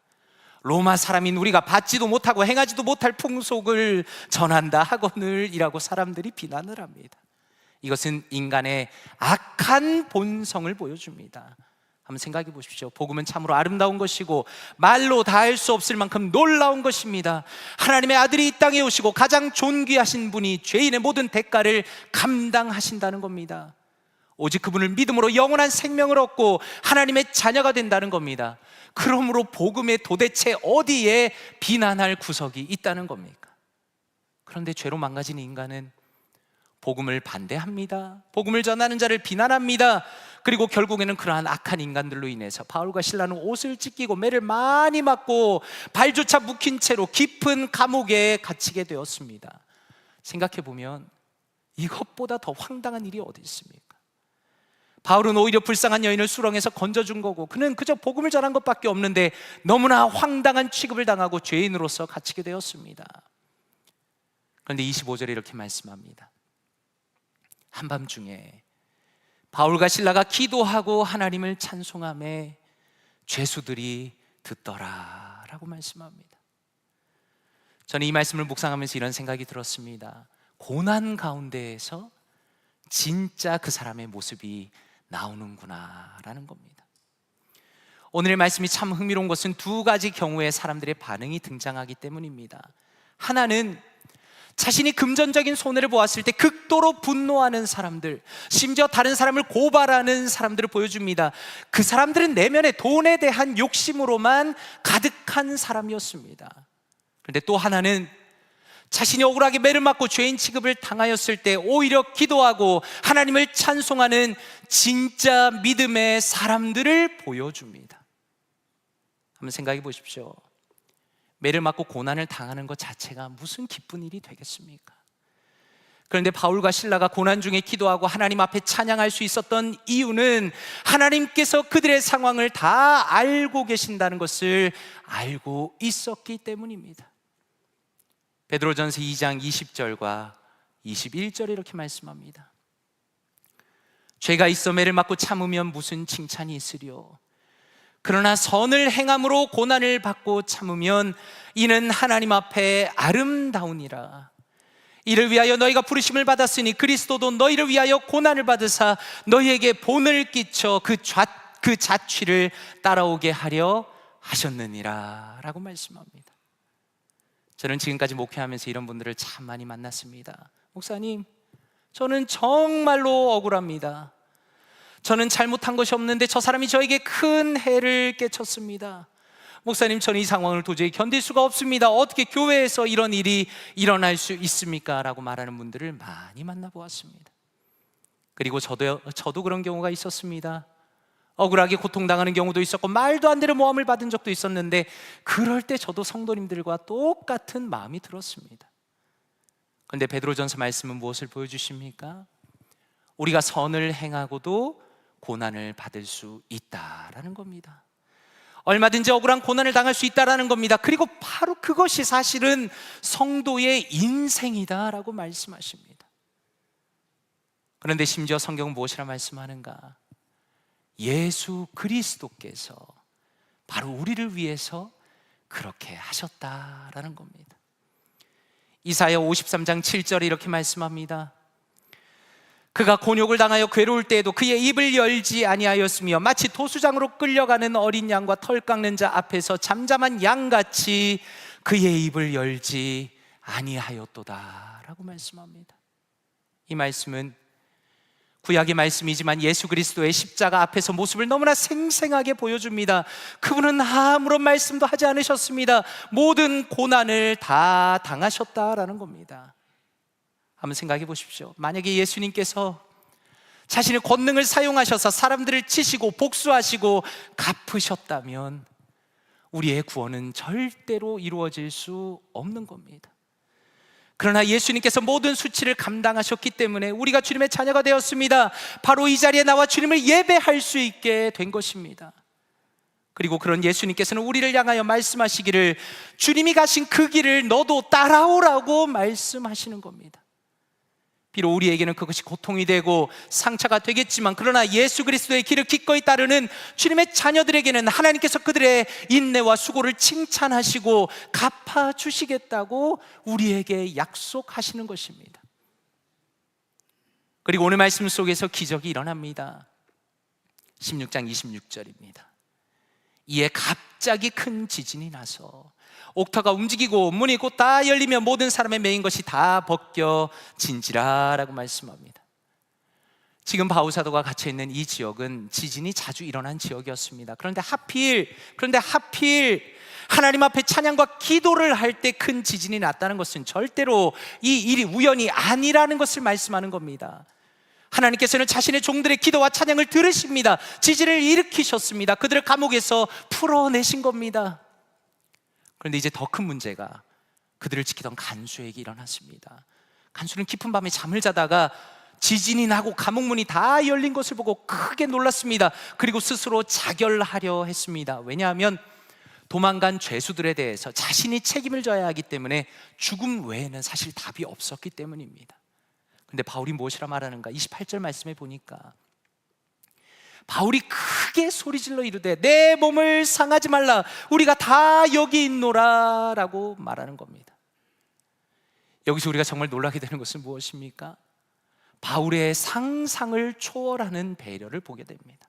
로마 사람인 우리가 받지도 못하고 행하지도 못할 풍속을 전한다 하거늘이라고 사람들이 비난을 합니다. 이것은 인간의 악한 본성을 보여줍니다. 한번 생각해 보십시오. 복음은 참으로 아름다운 것이고 말로 다 할 수 없을 만큼 놀라운 것입니다. 하나님의 아들이 이 땅에 오시고 가장 존귀하신 분이 죄인의 모든 대가를 감당하신다는 겁니다. 오직 그분을 믿음으로 영원한 생명을 얻고 하나님의 자녀가 된다는 겁니다. 그러므로 복음에 도대체 어디에 비난할 구석이 있다는 겁니까? 그런데 죄로 망가진 인간은 복음을 반대합니다. 복음을 전하는 자를 비난합니다. 그리고 결국에는 그러한 악한 인간들로 인해서 바울과 실라는 옷을 찢기고 매를 많이 맞고 발조차 묵힌 채로 깊은 감옥에 갇히게 되었습니다. 생각해보면 이것보다 더 황당한 일이 어디 있습니까? 바울은 오히려 불쌍한 여인을 수렁에서 건져준 거고 그는 그저 복음을 전한 것밖에 없는데 너무나 황당한 취급을 당하고 죄인으로서 갇히게 되었습니다. 그런데 25절에 이렇게 말씀합니다. 한밤중에 바울과 실라가 기도하고 하나님을 찬송하며 죄수들이 듣더라 라고 말씀합니다. 저는 이 말씀을 묵상하면서 이런 생각이 들었습니다. 고난 가운데에서 진짜 그 사람의 모습이 나오는구나 라는 겁니다. 오늘의 말씀이 참 흥미로운 것은 두 가지 경우의 사람들의 반응이 등장하기 때문입니다. 하나는 자신이 금전적인 손해를 보았을 때 극도로 분노하는 사람들, 심지어 다른 사람을 고발하는 사람들을 보여줍니다. 그 사람들은 내면에 돈에 대한 욕심으로만 가득한 사람이었습니다. 그런데 또 하나는 자신이 억울하게 매를 맞고 죄인 취급을 당하였을 때 오히려 기도하고 하나님을 찬송하는 진짜 믿음의 사람들을 보여줍니다. 한번 생각해 보십시오. 매를 맞고 고난을 당하는 것 자체가 무슨 기쁜 일이 되겠습니까? 그런데 바울과 실라가 고난 중에 기도하고 하나님 앞에 찬양할 수 있었던 이유는 하나님께서 그들의 상황을 다 알고 계신다는 것을 알고 있었기 때문입니다. 베드로전서 2장 20절과 21절에 이렇게 말씀합니다. 죄가 있어 매를 맞고 참으면 무슨 칭찬이 있으리요? 그러나 선을 행함으로 고난을 받고 참으면 이는 하나님 앞에 아름다우니라. 이를 위하여 너희가 부르심을 받았으니 그리스도도 너희를 위하여 고난을 받으사 너희에게 본을 끼쳐 그 자취를 따라오게 하려 하셨느니라 라고 말씀합니다. 저는 지금까지 목회하면서 이런 분들을 참 많이 만났습니다. 목사님, 저는 정말로 억울합니다. 저는 잘못한 것이 없는데 저 사람이 저에게 큰 해를 끼쳤습니다. 목사님, 저는 이 상황을 도저히 견딜 수가 없습니다. 어떻게 교회에서 이런 일이 일어날 수 있습니까? 라고 말하는 분들을 많이 만나보았습니다. 그리고 저도 그런 경우가 있었습니다. 억울하게 고통당하는 경우도 있었고 말도 안 되는 모함을 받은 적도 있었는데 그럴 때 저도 성도님들과 똑같은 마음이 들었습니다. 그런데 베드로전서 말씀은 무엇을 보여주십니까? 우리가 선을 행하고도 고난을 받을 수 있다라는 겁니다. 얼마든지 억울한 고난을 당할 수 있다라는 겁니다. 그리고 바로 그것이 사실은 성도의 인생이다라고 말씀하십니다. 그런데 심지어 성경은 무엇이라 말씀하는가? 예수 그리스도께서 바로 우리를 위해서 그렇게 하셨다라는 겁니다. 이사야 53장 7절에 이렇게 말씀합니다. 그가 곤욕을 당하여 괴로울 때에도 그의 입을 열지 아니하였으며 마치 도수장으로 끌려가는 어린 양과 털 깎는 자 앞에서 잠잠한 양같이 그의 입을 열지 아니하였도다 라고 말씀합니다. 이 말씀은 구약의 말씀이지만 예수 그리스도의 십자가 앞에서 모습을 너무나 생생하게 보여줍니다. 그분은 아무런 말씀도 하지 않으셨습니다. 모든 고난을 다 당하셨다라는 겁니다. 한번 생각해 보십시오. 만약에 예수님께서 자신의 권능을 사용하셔서 사람들을 치시고 복수하시고 갚으셨다면 우리의 구원은 절대로 이루어질 수 없는 겁니다. 그러나 예수님께서 모든 수치를 감당하셨기 때문에 우리가 주님의 자녀가 되었습니다. 바로 이 자리에 나와 주님을 예배할 수 있게 된 것입니다. 그리고 그런 예수님께서는 우리를 향하여 말씀하시기를 주님이 가신 그 길을 너도 따라오라고 말씀하시는 겁니다. 비록 우리에게는 그것이 고통이 되고 상처가 되겠지만 그러나 예수 그리스도의 길을 기꺼이 따르는 주님의 자녀들에게는 하나님께서 그들의 인내와 수고를 칭찬하시고 갚아주시겠다고 우리에게 약속하시는 것입니다. 그리고 오늘 말씀 속에서 기적이 일어납니다. 16장 26절입니다. 이에 갑자기 큰 지진이 나서 옥터가 움직이고 문이 곧 다 열리며 모든 사람의 매인 것이 다 벗겨진지라 라고 말씀합니다. 지금 바울 사도가 갇혀 있는 이 지역은 지진이 자주 일어난 지역이었습니다. 그런데 하필 하나님 앞에 찬양과 기도를 할 때 큰 지진이 났다는 것은 절대로 이 일이 우연이 아니라는 것을 말씀하는 겁니다. 하나님께서는 자신의 종들의 기도와 찬양을 들으십니다. 지진을 일으키셨습니다. 그들을 감옥에서 풀어내신 겁니다. 그런데 이제 더 큰 문제가 그들을 지키던 간수에게 일어났습니다. 간수는 깊은 밤에 잠을 자다가 지진이 나고 감옥문이 다 열린 것을 보고 크게 놀랐습니다. 그리고 스스로 자결하려 했습니다. 왜냐하면 도망간 죄수들에 대해서 자신이 책임을 져야 하기 때문에 죽음 외에는 사실 답이 없었기 때문입니다. 근데 바울이 무엇이라 말하는가? 28절 말씀에 보니까 바울이 크게 소리질러 이르되 내 몸을 상하지 말라 우리가 다 여기 있노라 라고 말하는 겁니다. 여기서 우리가 정말 놀라게 되는 것은 무엇입니까? 바울의 상상을 초월하는 배려를 보게 됩니다.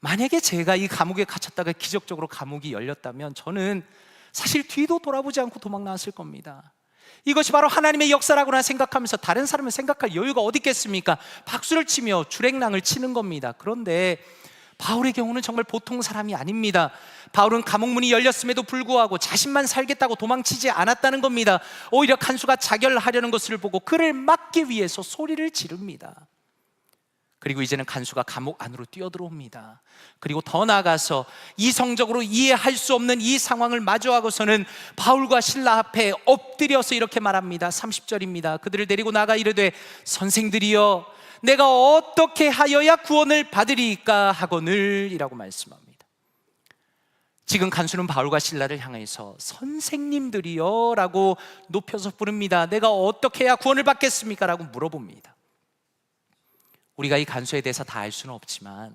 만약에 제가 이 감옥에 갇혔다가 기적적으로 감옥이 열렸다면 저는 사실 뒤도 돌아보지 않고 도망 나왔을 겁니다. 이것이 바로 하나님의 역사라고나 생각하면서 다른 사람을 생각할 여유가 어디 있겠습니까? 박수를 치며 주랭랑을 치는 겁니다. 그런데 바울의 경우는 정말 보통 사람이 아닙니다. 바울은 감옥문이 열렸음에도 불구하고 자신만 살겠다고 도망치지 않았다는 겁니다. 오히려 간수가 자결하려는 것을 보고 그를 막기 위해서 소리를 지릅니다. 그리고 이제는 간수가 감옥 안으로 뛰어들어옵니다. 그리고 더 나아가서 이성적으로 이해할 수 없는 이 상황을 마주하고서는 바울과 실라 앞에 엎드려서 이렇게 말합니다. 30절입니다. 그들을 데리고 나가 이르되 선생들이여 내가 어떻게 하여야 구원을 받으리이까 하거늘 이라고 말씀합니다. 지금 간수는 바울과 실라를 향해서 선생님들이여 라고 높여서 부릅니다. 내가 어떻게 해야 구원을 받겠습니까? 라고 물어봅니다. 우리가 이 간수에 대해서 다 알 수는 없지만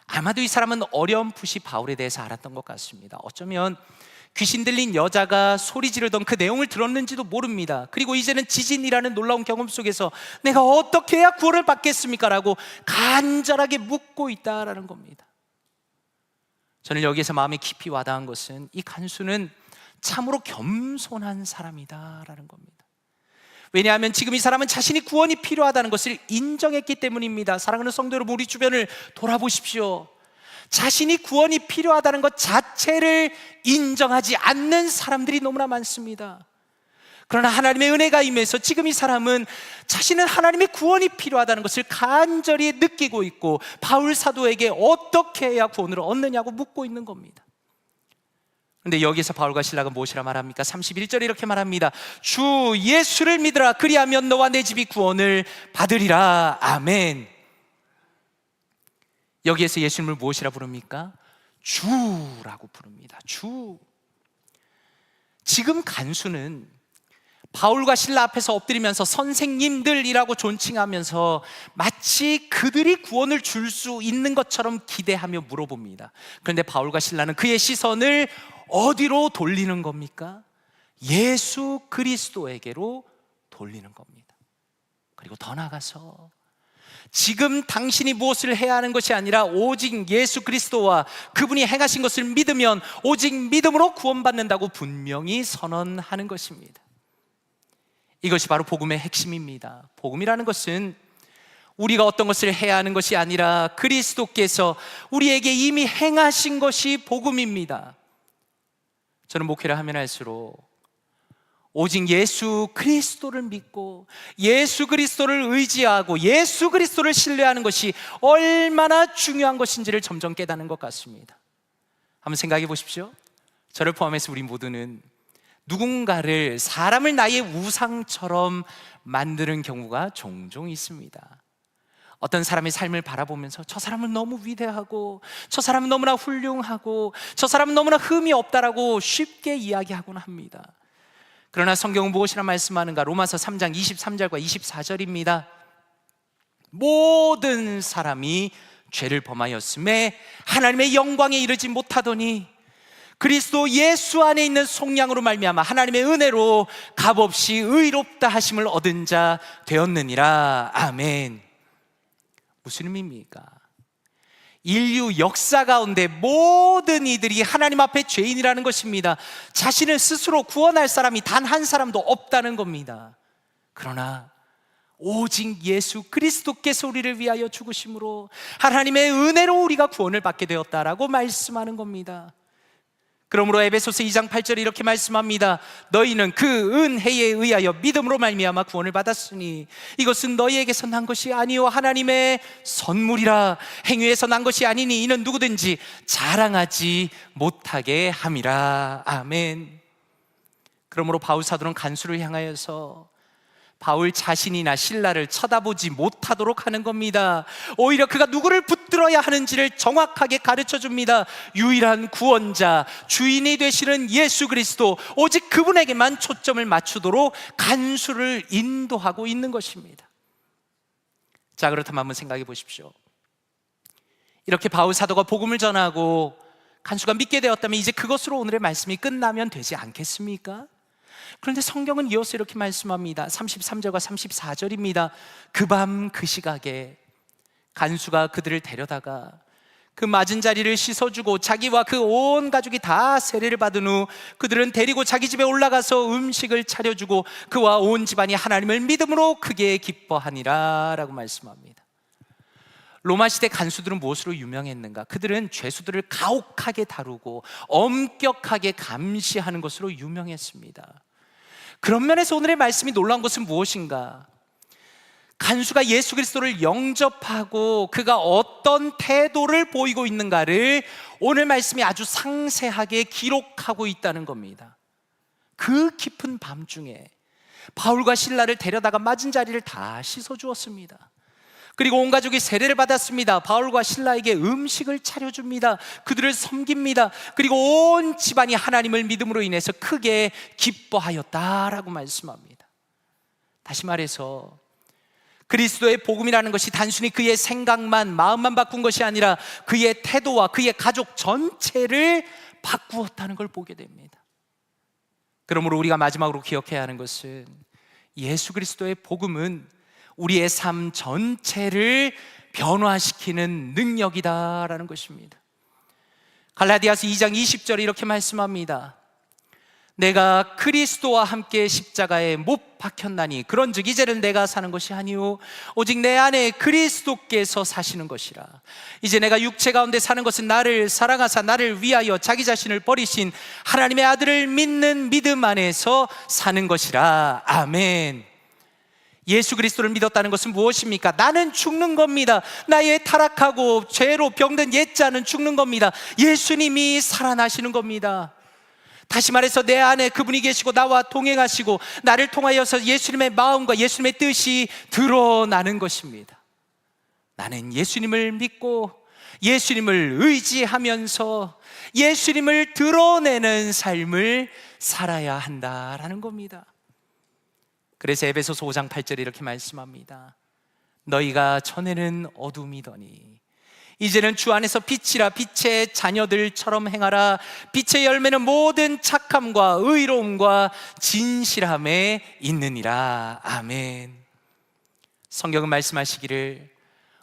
아마도 이 사람은 어렴풋이 바울에 대해서 알았던 것 같습니다. 어쩌면 귀신 들린 여자가 소리 지르던 그 내용을 들었는지도 모릅니다. 그리고 이제는 지진이라는 놀라운 경험 속에서 내가 어떻게 해야 구원을 받겠습니까? 라고 간절하게 묻고 있다라는 겁니다. 저는 여기에서 마음에 깊이 와닿은 것은 이 간수는 참으로 겸손한 사람이다라는 겁니다. 왜냐하면 지금 이 사람은 자신이 구원이 필요하다는 것을 인정했기 때문입니다. 사랑하는 성도 여러분, 우리 주변을 돌아보십시오. 자신이 구원이 필요하다는 것 자체를 인정하지 않는 사람들이 너무나 많습니다. 그러나 하나님의 은혜가 임해서 지금 이 사람은 자신은 하나님의 구원이 필요하다는 것을 간절히 느끼고 있고 바울 사도에게 어떻게 해야 구원을 얻느냐고 묻고 있는 겁니다. 그런데 여기서 바울과 실라가 무엇이라 말합니까? 31절에 이렇게 말합니다. 주 예수를 믿으라. 그리하면 너와 내 집이 구원을 받으리라. 아멘. 여기에서 예수님을 무엇이라 부릅니까? 주라고 부릅니다. 주. 지금 간수는 바울과 실라 앞에서 엎드리면서 선생님들이라고 존칭하면서 마치 그들이 구원을 줄 수 있는 것처럼 기대하며 물어봅니다. 그런데 바울과 실라는 그의 시선을 어디로 돌리는 겁니까? 예수 그리스도에게로 돌리는 겁니다. 그리고 더 나아가서 지금 당신이 무엇을 해야 하는 것이 아니라 오직 예수 그리스도와 그분이 행하신 것을 믿으면 오직 믿음으로 구원받는다고 분명히 선언하는 것입니다. 이것이 바로 복음의 핵심입니다. 복음이라는 것은 우리가 어떤 것을 해야 하는 것이 아니라 그리스도께서 우리에게 이미 행하신 것이 복음입니다. 저는 목회를 하면 할수록 오직 예수 그리스도를 믿고 예수 그리스도를 의지하고 예수 그리스도를 신뢰하는 것이 얼마나 중요한 것인지를 점점 깨닫는 것 같습니다. 한번 생각해 보십시오. 저를 포함해서 우리 모두는 누군가를, 사람을 나의 우상처럼 만드는 경우가 종종 있습니다. 어떤 사람의 삶을 바라보면서 저 사람은 너무 위대하고 저 사람은 너무나 훌륭하고 저 사람은 너무나 흠이 없다라고 쉽게 이야기하곤 합니다. 그러나 성경은 무엇이라 말씀하는가? 로마서 3장 23절과 24절입니다. 모든 사람이 죄를 범하였음에 하나님의 영광에 이르지 못하더니 그리스도 예수 안에 있는 속량으로 말미암아 하나님의 은혜로 값없이 의롭다 하심을 얻은 자 되었느니라. 아멘. 무슨 의미입니까? 인류 역사 가운데 모든 이들이 하나님 앞에 죄인이라는 것입니다. 자신을 스스로 구원할 사람이 단 한 사람도 없다는 겁니다. 그러나 오직 예수 그리스도께서 우리를 위하여 죽으심으로 하나님의 은혜로 우리가 구원을 받게 되었다라고 말씀하는 겁니다. 그러므로 에베소서 2장 8절에 이렇게 말씀합니다. 너희는 그 은혜에 의하여 믿음으로 말미암아 구원을 받았으니 이것은 너희에게서 난 것이 아니요 하나님의 선물이라. 행위에서 난 것이 아니니 이는 누구든지 자랑하지 못하게 함이라. 아멘. 그러므로 바울 사도는 간수를 향하여서 바울 자신이나 실라를 쳐다보지 못하도록 하는 겁니다. 오히려 그가 누구를 붙들어야 하는지를 정확하게 가르쳐 줍니다. 유일한 구원자, 주인이 되시는 예수 그리스도, 오직 그분에게만 초점을 맞추도록 간수를 인도하고 있는 것입니다. 자, 그렇다면 한번 생각해 보십시오. 이렇게 바울 사도가 복음을 전하고 간수가 믿게 되었다면 이제 그것으로 오늘의 말씀이 끝나면 되지 않겠습니까? 그런데 성경은 이어서 이렇게 말씀합니다. 33절과 34절입니다. 그 밤 그 시각에 간수가 그들을 데려다가 그 맞은 자리를 씻어주고 자기와 그 온 가족이 다 세례를 받은 후 그들은 데리고 자기 집에 올라가서 음식을 차려주고 그와 온 집안이 하나님을 믿음으로 크게 기뻐하니라 라고 말씀합니다. 로마 시대 간수들은 무엇으로 유명했는가? 그들은 죄수들을 가혹하게 다루고 엄격하게 감시하는 것으로 유명했습니다. 그런 면에서 오늘의 말씀이 놀라운 것은 무엇인가? 간수가 예수 그리스도를 영접하고 그가 어떤 태도를 보이고 있는가를 오늘 말씀이 아주 상세하게 기록하고 있다는 겁니다. 그 깊은 밤중에 바울과 실라를 데려다가 맞은 자리를 다 씻어주었습니다. 그리고 온 가족이 세례를 받았습니다. 바울과 실라에게 음식을 차려줍니다. 그들을 섬깁니다. 그리고 온 집안이 하나님을 믿음으로 인해서 크게 기뻐하였다라고 말씀합니다. 다시 말해서 그리스도의 복음이라는 것이 단순히 그의 생각만, 마음만 바꾼 것이 아니라 그의 태도와 그의 가족 전체를 바꾸었다는 걸 보게 됩니다. 그러므로 우리가 마지막으로 기억해야 하는 것은 예수 그리스도의 복음은 우리의 삶 전체를 변화시키는 능력이다라는 것입니다. 갈라디아서 2장 20절에 이렇게 말씀합니다. 내가 그리스도와 함께 십자가에 못 박혔나니 그런즉 이제는 내가 사는 것이 아니요 오직 내 안에 그리스도께서 사시는 것이라. 이제 내가 육체 가운데 사는 것은 나를 사랑하사 나를 위하여 자기 자신을 버리신 하나님의 아들을 믿는 믿음 안에서 사는 것이라. 아멘. 예수 그리스도를 믿었다는 것은 무엇입니까? 나는 죽는 겁니다. 나의 타락하고 죄로 병든 옛자는 죽는 겁니다. 예수님이 살아나시는 겁니다. 다시 말해서 내 안에 그분이 계시고 나와 동행하시고 나를 통하여서 예수님의 마음과 예수님의 뜻이 드러나는 것입니다. 나는 예수님을 믿고 예수님을 의지하면서 예수님을 드러내는 삶을 살아야 한다라는 겁니다. 그래서 에베소서 5장 8절에 이렇게 말씀합니다. 너희가 전에는 어둠이더니 이제는 주 안에서 빛이라. 빛의 자녀들처럼 행하라. 빛의 열매는 모든 착함과 의로움과 진실함에 있느니라. 아멘. 성경은 말씀하시기를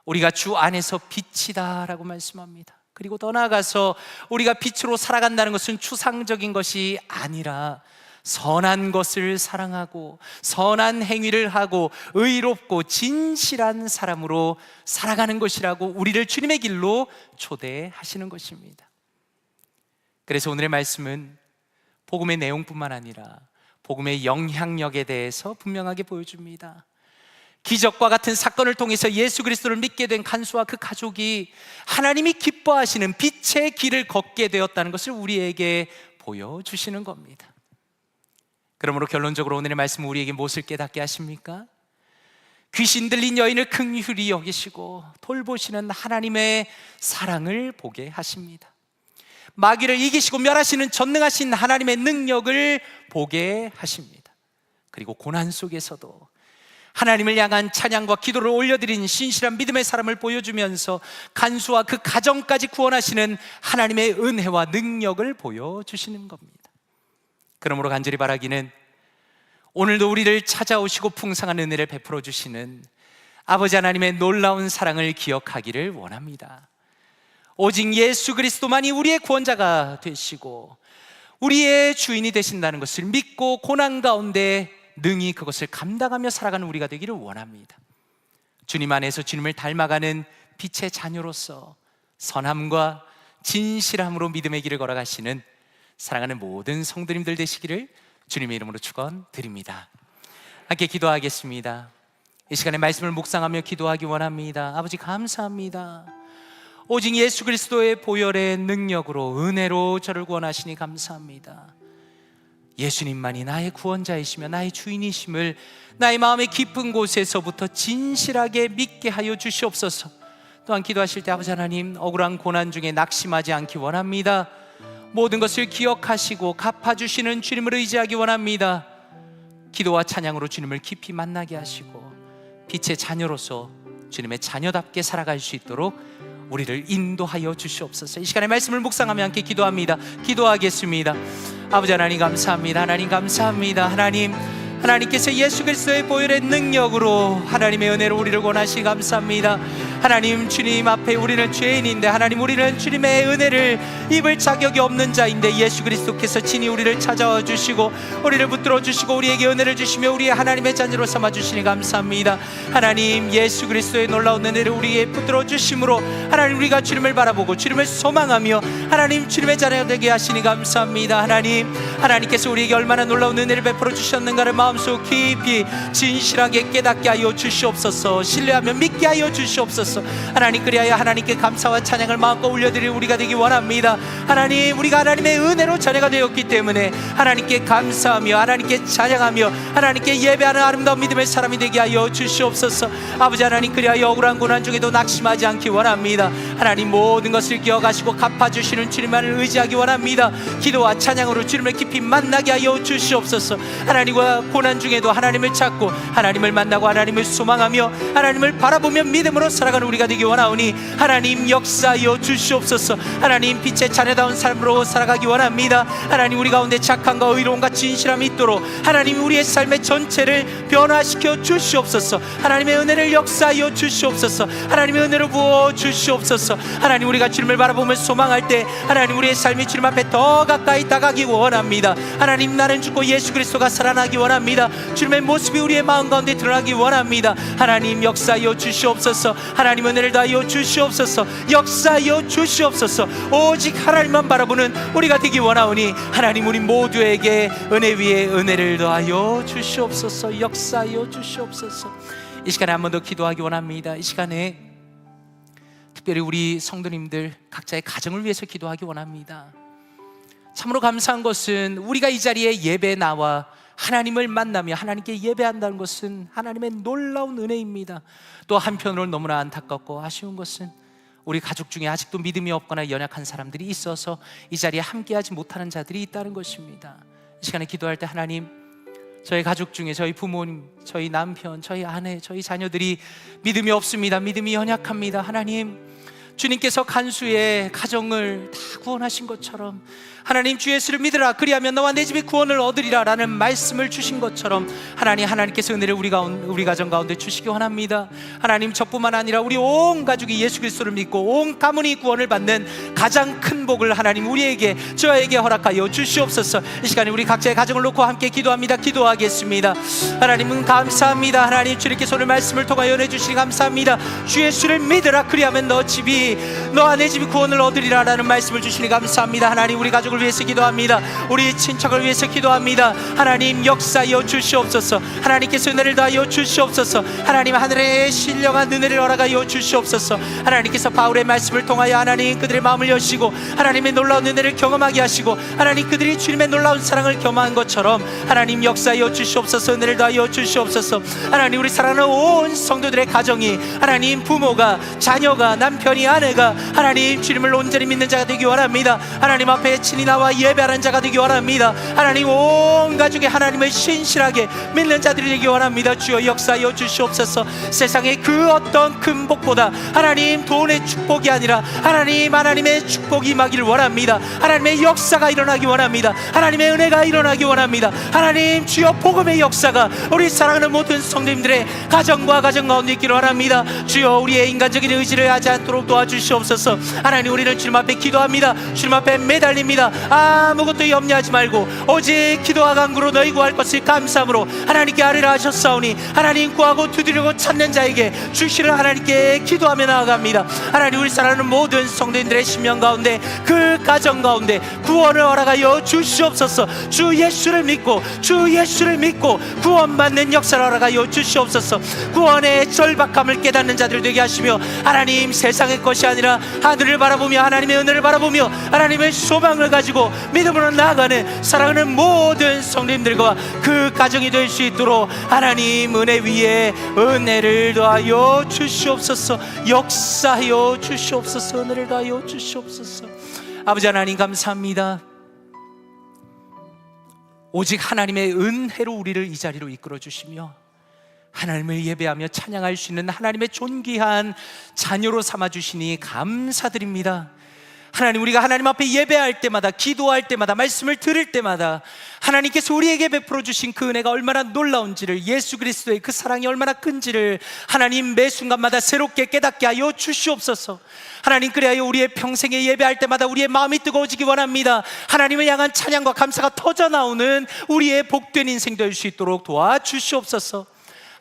우리가 주 안에서 빛이다 라고 말씀합니다. 그리고 더 나아가서 우리가 빛으로 살아간다는 것은 추상적인 것이 아니라 선한 것을 사랑하고 선한 행위를 하고 의롭고 진실한 사람으로 살아가는 것이라고 우리를 주님의 길로 초대하시는 것입니다. 그래서 오늘의 말씀은 복음의 내용뿐만 아니라 복음의 영향력에 대해서 분명하게 보여줍니다. 기적과 같은 사건을 통해서 예수 그리스도를 믿게 된 간수와 그 가족이 하나님이 기뻐하시는 빛의 길을 걷게 되었다는 것을 우리에게 보여주시는 겁니다. 그러므로 결론적으로 오늘의 말씀은 우리에게 무엇을 깨닫게 하십니까? 귀신 들린 여인을 긍휼히 여기시고 돌보시는 하나님의 사랑을 보게 하십니다. 마귀를 이기시고 멸하시는 전능하신 하나님의 능력을 보게 하십니다. 그리고 고난 속에서도 하나님을 향한 찬양과 기도를 올려드린 신실한 믿음의 사람을 보여주면서 간수와 그 가정까지 구원하시는 하나님의 은혜와 능력을 보여주시는 겁니다. 그러므로 간절히 바라기는 오늘도 우리를 찾아오시고 풍성한 은혜를 베풀어 주시는 아버지 하나님의 놀라운 사랑을 기억하기를 원합니다. 오직 예수 그리스도만이 우리의 구원자가 되시고 우리의 주인이 되신다는 것을 믿고 고난 가운데 능히 그것을 감당하며 살아가는 우리가 되기를 원합니다. 주님 안에서 주님을 닮아가는 빛의 자녀로서 선함과 진실함으로 믿음의 길을 걸어가시는 사랑하는 모든 성도님들 되시기를 주님의 이름으로 축원드립니다. 함께 기도하겠습니다. 이 시간에 말씀을 묵상하며 기도하기 원합니다. 아버지 감사합니다. 오직 예수 그리스도의 보혈의 능력으로 은혜로 저를 구원하시니 감사합니다. 예수님만이 나의 구원자이시며 나의 주인이심을 나의 마음의 깊은 곳에서부터 진실하게 믿게 하여 주시옵소서. 또한 기도하실 때 아버지 하나님 억울한 고난 중에 낙심하지 않기 원합니다. 모든 것을 기억하시고 갚아주시는 주님을 의지하기 원합니다. 기도와 찬양으로 주님을 깊이 만나게 하시고 빛의 자녀로서 주님의 자녀답게 살아갈 수 있도록 우리를 인도하여 주시옵소서. 이 시간에 말씀을 묵상하며 함께 기도합니다. 기도하겠습니다. 아버지 하나님 감사합니다. 하나님 감사합니다. 하나님께서 예수 그리스도의 보혈의 능력으로 하나님의 은혜로 우리를 구원하시니 감사합니다. 하나님 주님 앞에 우리는 죄인인데 하나님 우리는 주님의 은혜를 입을 자격이 없는 자인데 예수 그리스도께서 친히 우리를 찾아와 주시고 우리를 붙들어 주시고 우리에게 은혜를 주시며 우리의 하나님의 자녀로 삼아 주시니 감사합니다. 하나님 예수 그리스도의 놀라운 은혜를 우리에게 붙들어 주심으로 하나님 우리가 주님을 바라보고 주님을 소망하며 하나님 주님의 자녀 되게 하시니 감사합니다. 하나님께서 우리에게 얼마나 놀라운 은혜를 베풀어 주셨는가를 마음 마음속 깊이 진실하게 깨닫게 하여 주시옵소서. 신뢰하며 믿게 하여 주시옵소서. 하나님, 그리하여 하나님께 감사와 찬양을 마음껏 올려드릴 우리가 되기 원합니다. 하나님, 우리가 하나님의 은혜로 자녀가 되었기 때문에 하나님께 감사하며 하나님께 찬양하며 하나님께 예배하는 아름다운 믿음의 사람이 되게 하여 주시옵소서. 아버지 하나님, 그리하여 억울한 고난 중에도 낙심하지 않기 원합니다. 하나님, 모든 것을 기억하시고 갚아주시는 주님만을 의지하기 원합니다. 기도와 찬양으로 주님을 깊이 만나게 하여 주시옵소서. 하나님과 고난 중에도 하나님을 찾고 하나님을 만나고 하나님을 소망하며 하나님을 바라보며 믿음으로 살아가는 우리가 되기 원하오니 하나님 역사하여 주시옵소서. 하나님, 빛의 자녀다운 삶으로 살아가기 원합니다. 하나님, 우리 가운데 착함과 의로움과 진실함이 있도록 하나님 우리의 삶의 전체를 변화시켜 주시옵소서. 하나님의 은혜를 역사하여 주시옵소서. 하나님의 은혜를 부어 주시옵소서. 하나님, 우리가 주님을 바라보며 소망할 때 하나님 우리의 삶이 주님 앞에 더 가까이 다가가기 원합니다. 하나님, 나는 죽고 예수 그리스도가 살아나기 원합니다. 주님의 모습이 우리의 마음 가운데 드러나기 원합니다. 하나님, 역사하여 주시옵소서. 하나님, 은혜를 다하여 주시옵소서. 역사하여 주시옵소서. 오직 하나님만 바라보는 우리가 되기 원하오니 하나님, 우리 모두에게 은혜 위에 은혜를 더하여 주시옵소서. 역사하여 주시옵소서. 이 시간에 한 번 더 기도하기 원합니다. 이 시간에 특별히 우리 성도님들 각자의 가정을 위해서 기도하기 원합니다. 참으로 감사한 것은 우리가 이 자리에 예배에 나와 하나님을 만나며 하나님께 예배한다는 것은 하나님의 놀라운 은혜입니다. 또 한편으로 너무나 안타깝고 아쉬운 것은 우리 가족 중에 아직도 믿음이 없거나 연약한 사람들이 있어서 이 자리에 함께하지 못하는 자들이 있다는 것입니다. 이 시간에 기도할 때 하나님, 저희 가족 중에 저희 부모님, 저희 남편, 저희 아내, 저희 자녀들이 믿음이 없습니다. 믿음이 연약합니다. 하나님, 주님께서 간수의 가정을 다 구원하신 것처럼 하나님, 주 예수를 믿으라 그리하면 너와 내 집이 구원을 얻으리라 라는 말씀을 주신 것처럼 하나님께서 은혜를 우리 가정 가운데 주시기 원합니다. 하나님, 저뿐만 아니라 우리 온 가족이 예수 그리스도를 믿고 온 가문이 구원을 받는 가장 큰 복을 하나님 우리에게, 저에게 허락하여 주시옵소서. 이 시간에 우리 각자의 가정을 놓고 함께 기도합니다. 기도하겠습니다. 하나님은 감사합니다. 하나님, 주님께서 오늘 말씀을 통하여 은혜 주시니 감사합니다. 주 예수를 믿으라 그리하면 너와 내 집이 구원을 얻으리라 라는 말씀을 주시니 감사합니다. 하나님, 우리 가족을 위해서 기도합니다. 우리 친척을 위해서 기도합니다. 하나님, 역사하여 주시옵소서. 하나님께서 은혜를 다하여 주시옵소서. 하나님, 하늘의 신령한 은혜를 허락하여 주시옵소서. 하나님께서 바울의 말씀을 통하여 하나님 그들의 마음을 여시고 하나님의 놀라운 은혜를 경험하게 하시고 하나님 그들이 주님의 놀라운 사랑을 경험한 것처럼 하나님 역사하여 주시옵소서. 은혜를 다하여 주시옵소서. 하나님, 우리 사랑하는 온 성도들의 가정이 하나님 부모가, 자녀가, 남편이, 아내가 하나님 주님을 온전히 믿는 자가 되기 원합니다. 하나님 앞에 친히 나와 예배하는 자가 되기 원합니다. 하나님, 온 가족이 하나님을 신실하게 믿는 자들이 되기 원합니다. 주여 역사하여 주시옵소서. 세상의 그 어떤 큰 복보다 하나님 돈의 축복이 아니라 하나님의 축복이 임하기를 원합니다. 하나님의 역사가 일어나기 원합니다. 하나님의 은혜가 일어나기 원합니다. 하나님, 주여 복음의 역사가 우리 사랑하는 모든 성도님들의 가정과 가정 가운데 있기를 원합니다. 주여 우리의 인간적인 의지를 하지 않도록 도와주시옵소서. 하나님, 우리는 주님 앞에 기도합니다. 주님 앞에 매달립니다. 아무것도 염려하지 말고 오직 기도와 간구로 너희 구할 것을 감사함으로 하나님께 아뢰라 하셨사오니 하나님, 구하고 두드리고 찾는 자에게 주시는 하나님께 기도하며 나아갑니다. 하나님, 우리 사랑하는 모든 성도님들의 심령 가운데, 그 가정 가운데 구원을 허락하여 주시옵소서. 주 예수를 믿고 구원받는 역사를 허락하여 주시옵소서. 구원의 절박함을 깨닫는 자들 되게 하시며 하나님, 세상의 것이 아니라 하늘을 바라보며 하나님의 은혜를 바라보며 하나님의 소망을 가지고 믿음으로 나아가는 사랑하는 모든 성도님들과 그 가정이 될 수 있도록 하나님 은혜 위에 은혜를 더하여 주시옵소서. 역사하여 주시옵소서. 은혜를 더하여 주시옵소서. 아버지 하나님, 감사합니다. 오직 하나님의 은혜로 우리를 이 자리로 이끌어 주시며 하나님을 예배하며 찬양할 수 있는 하나님의 존귀한 자녀로 삼아 주시니 감사드립니다. 하나님, 우리가 하나님 앞에 예배할 때마다, 기도할 때마다, 말씀을 들을 때마다 하나님께서 우리에게 베풀어 주신 그 은혜가 얼마나 놀라운지를, 예수 그리스도의 그 사랑이 얼마나 큰지를 하나님 매 순간마다 새롭게 깨닫게 하여 주시옵소서. 하나님, 그래야 우리의 평생에 예배할 때마다 우리의 마음이 뜨거워지기 원합니다. 하나님을 향한 찬양과 감사가 터져나오는 우리의 복된 인생 될 수 있도록 도와주시옵소서.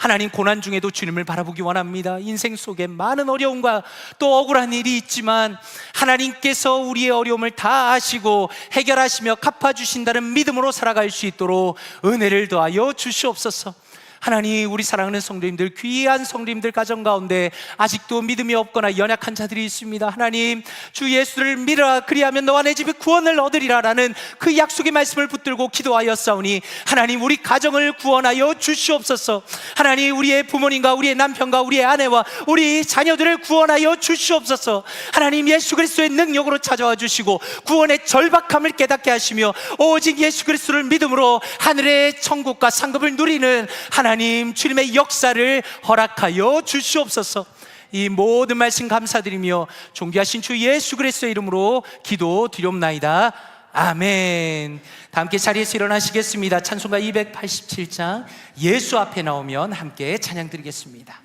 하나님, 고난 중에도 주님을 바라보기 원합니다. 인생 속에 많은 어려움과 또 억울한 일이 있지만 하나님께서 우리의 어려움을 다 아시고 해결하시며 갚아주신다는 믿음으로 살아갈 수 있도록 은혜를 더하여 주시옵소서. 하나님, 우리 사랑하는 성도님들, 귀한 성도님들 가정 가운데 아직도 믿음이 없거나 연약한 자들이 있습니다. 하나님, 주 예수를 믿으라, 그리하면 너와 내 집이 구원을 얻으리라 라는 그 약속의 말씀을 붙들고 기도하였사오니 하나님, 우리 가정을 구원하여 주시옵소서. 하나님, 우리의 부모님과 우리의 남편과 우리의 아내와 우리 자녀들을 구원하여 주시옵소서. 하나님, 예수 그리스도의 능력으로 찾아와 주시고 구원의 절박함을 깨닫게 하시며 오직 예수 그리스도를 믿음으로 하늘의 천국과 상급을 누리는 하나님, 주님의 역사를 허락하여 주시옵소서. 이 모든 말씀 감사드리며 존귀하신 주 예수 그리스도의 이름으로 기도드리옵나이다. 아멘. 다 함께 자리에서 일어나시겠습니다. 찬송가 287장 예수 앞에 나오면 함께 찬양 드리겠습니다.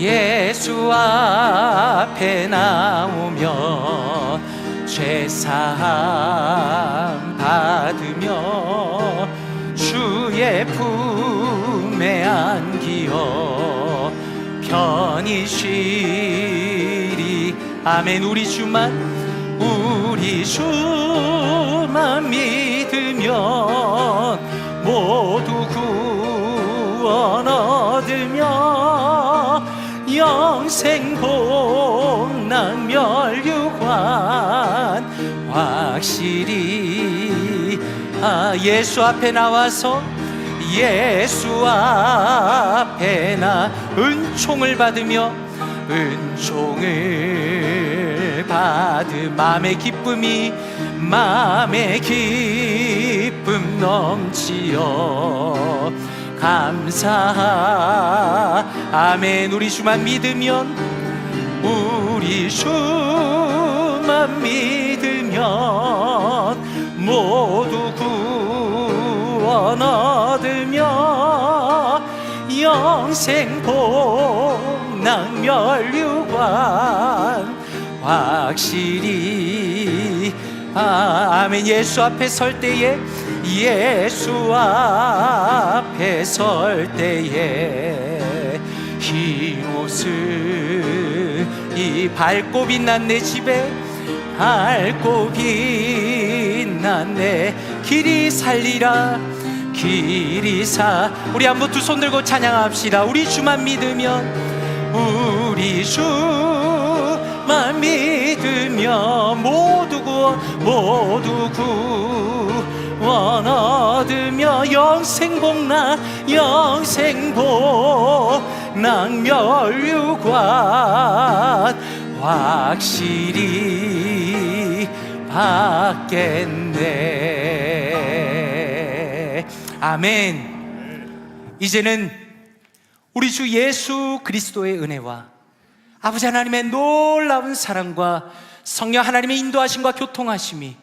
예수 앞에 나오면 죄사함 받으며 주의 품에 안기어 편히 쉬리. 아멘. 우리 주만 믿으면 모두 구원 얻으며 영생 복락 멸류관 확실히 예수 앞에 나와서 예수 앞에 나 은총을 받으며 은총을 받음 마음의 기쁨 넘치어 감사. 아멘. 우리 주만 믿으면 모두 구원 얻으며 영생 복락 멸류관 확실히. 아멘. 예수 앞에 설 때에 흰 옷을 이 밝고 빛난 내 집에 밝고 빛난 내 길이 살리라. 우리 한번 두 손 들고 찬양합시다. 우리 주만 믿으면 모두 구원 얻으며 영생 복락 멸류관 확실히 받겠네. 아멘. 이제는 우리 주 예수 그리스도의 은혜와 아버지 하나님의 놀라운 사랑과 성령 하나님의 인도하심과 교통하심이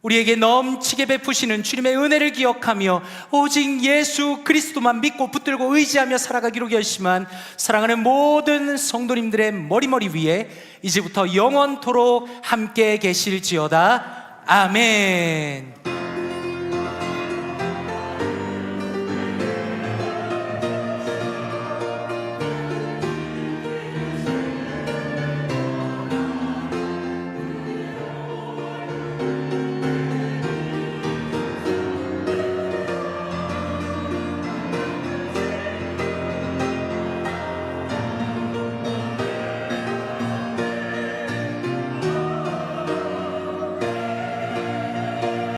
우리에게 넘치게 베푸시는 주님의 은혜를 기억하며 오직 예수 그리스도만 믿고 붙들고 의지하며 살아가기로 결심한 사랑하는 모든 성도님들의 머리 위에 이제부터 영원토록 함께 계실지어다. 아멘.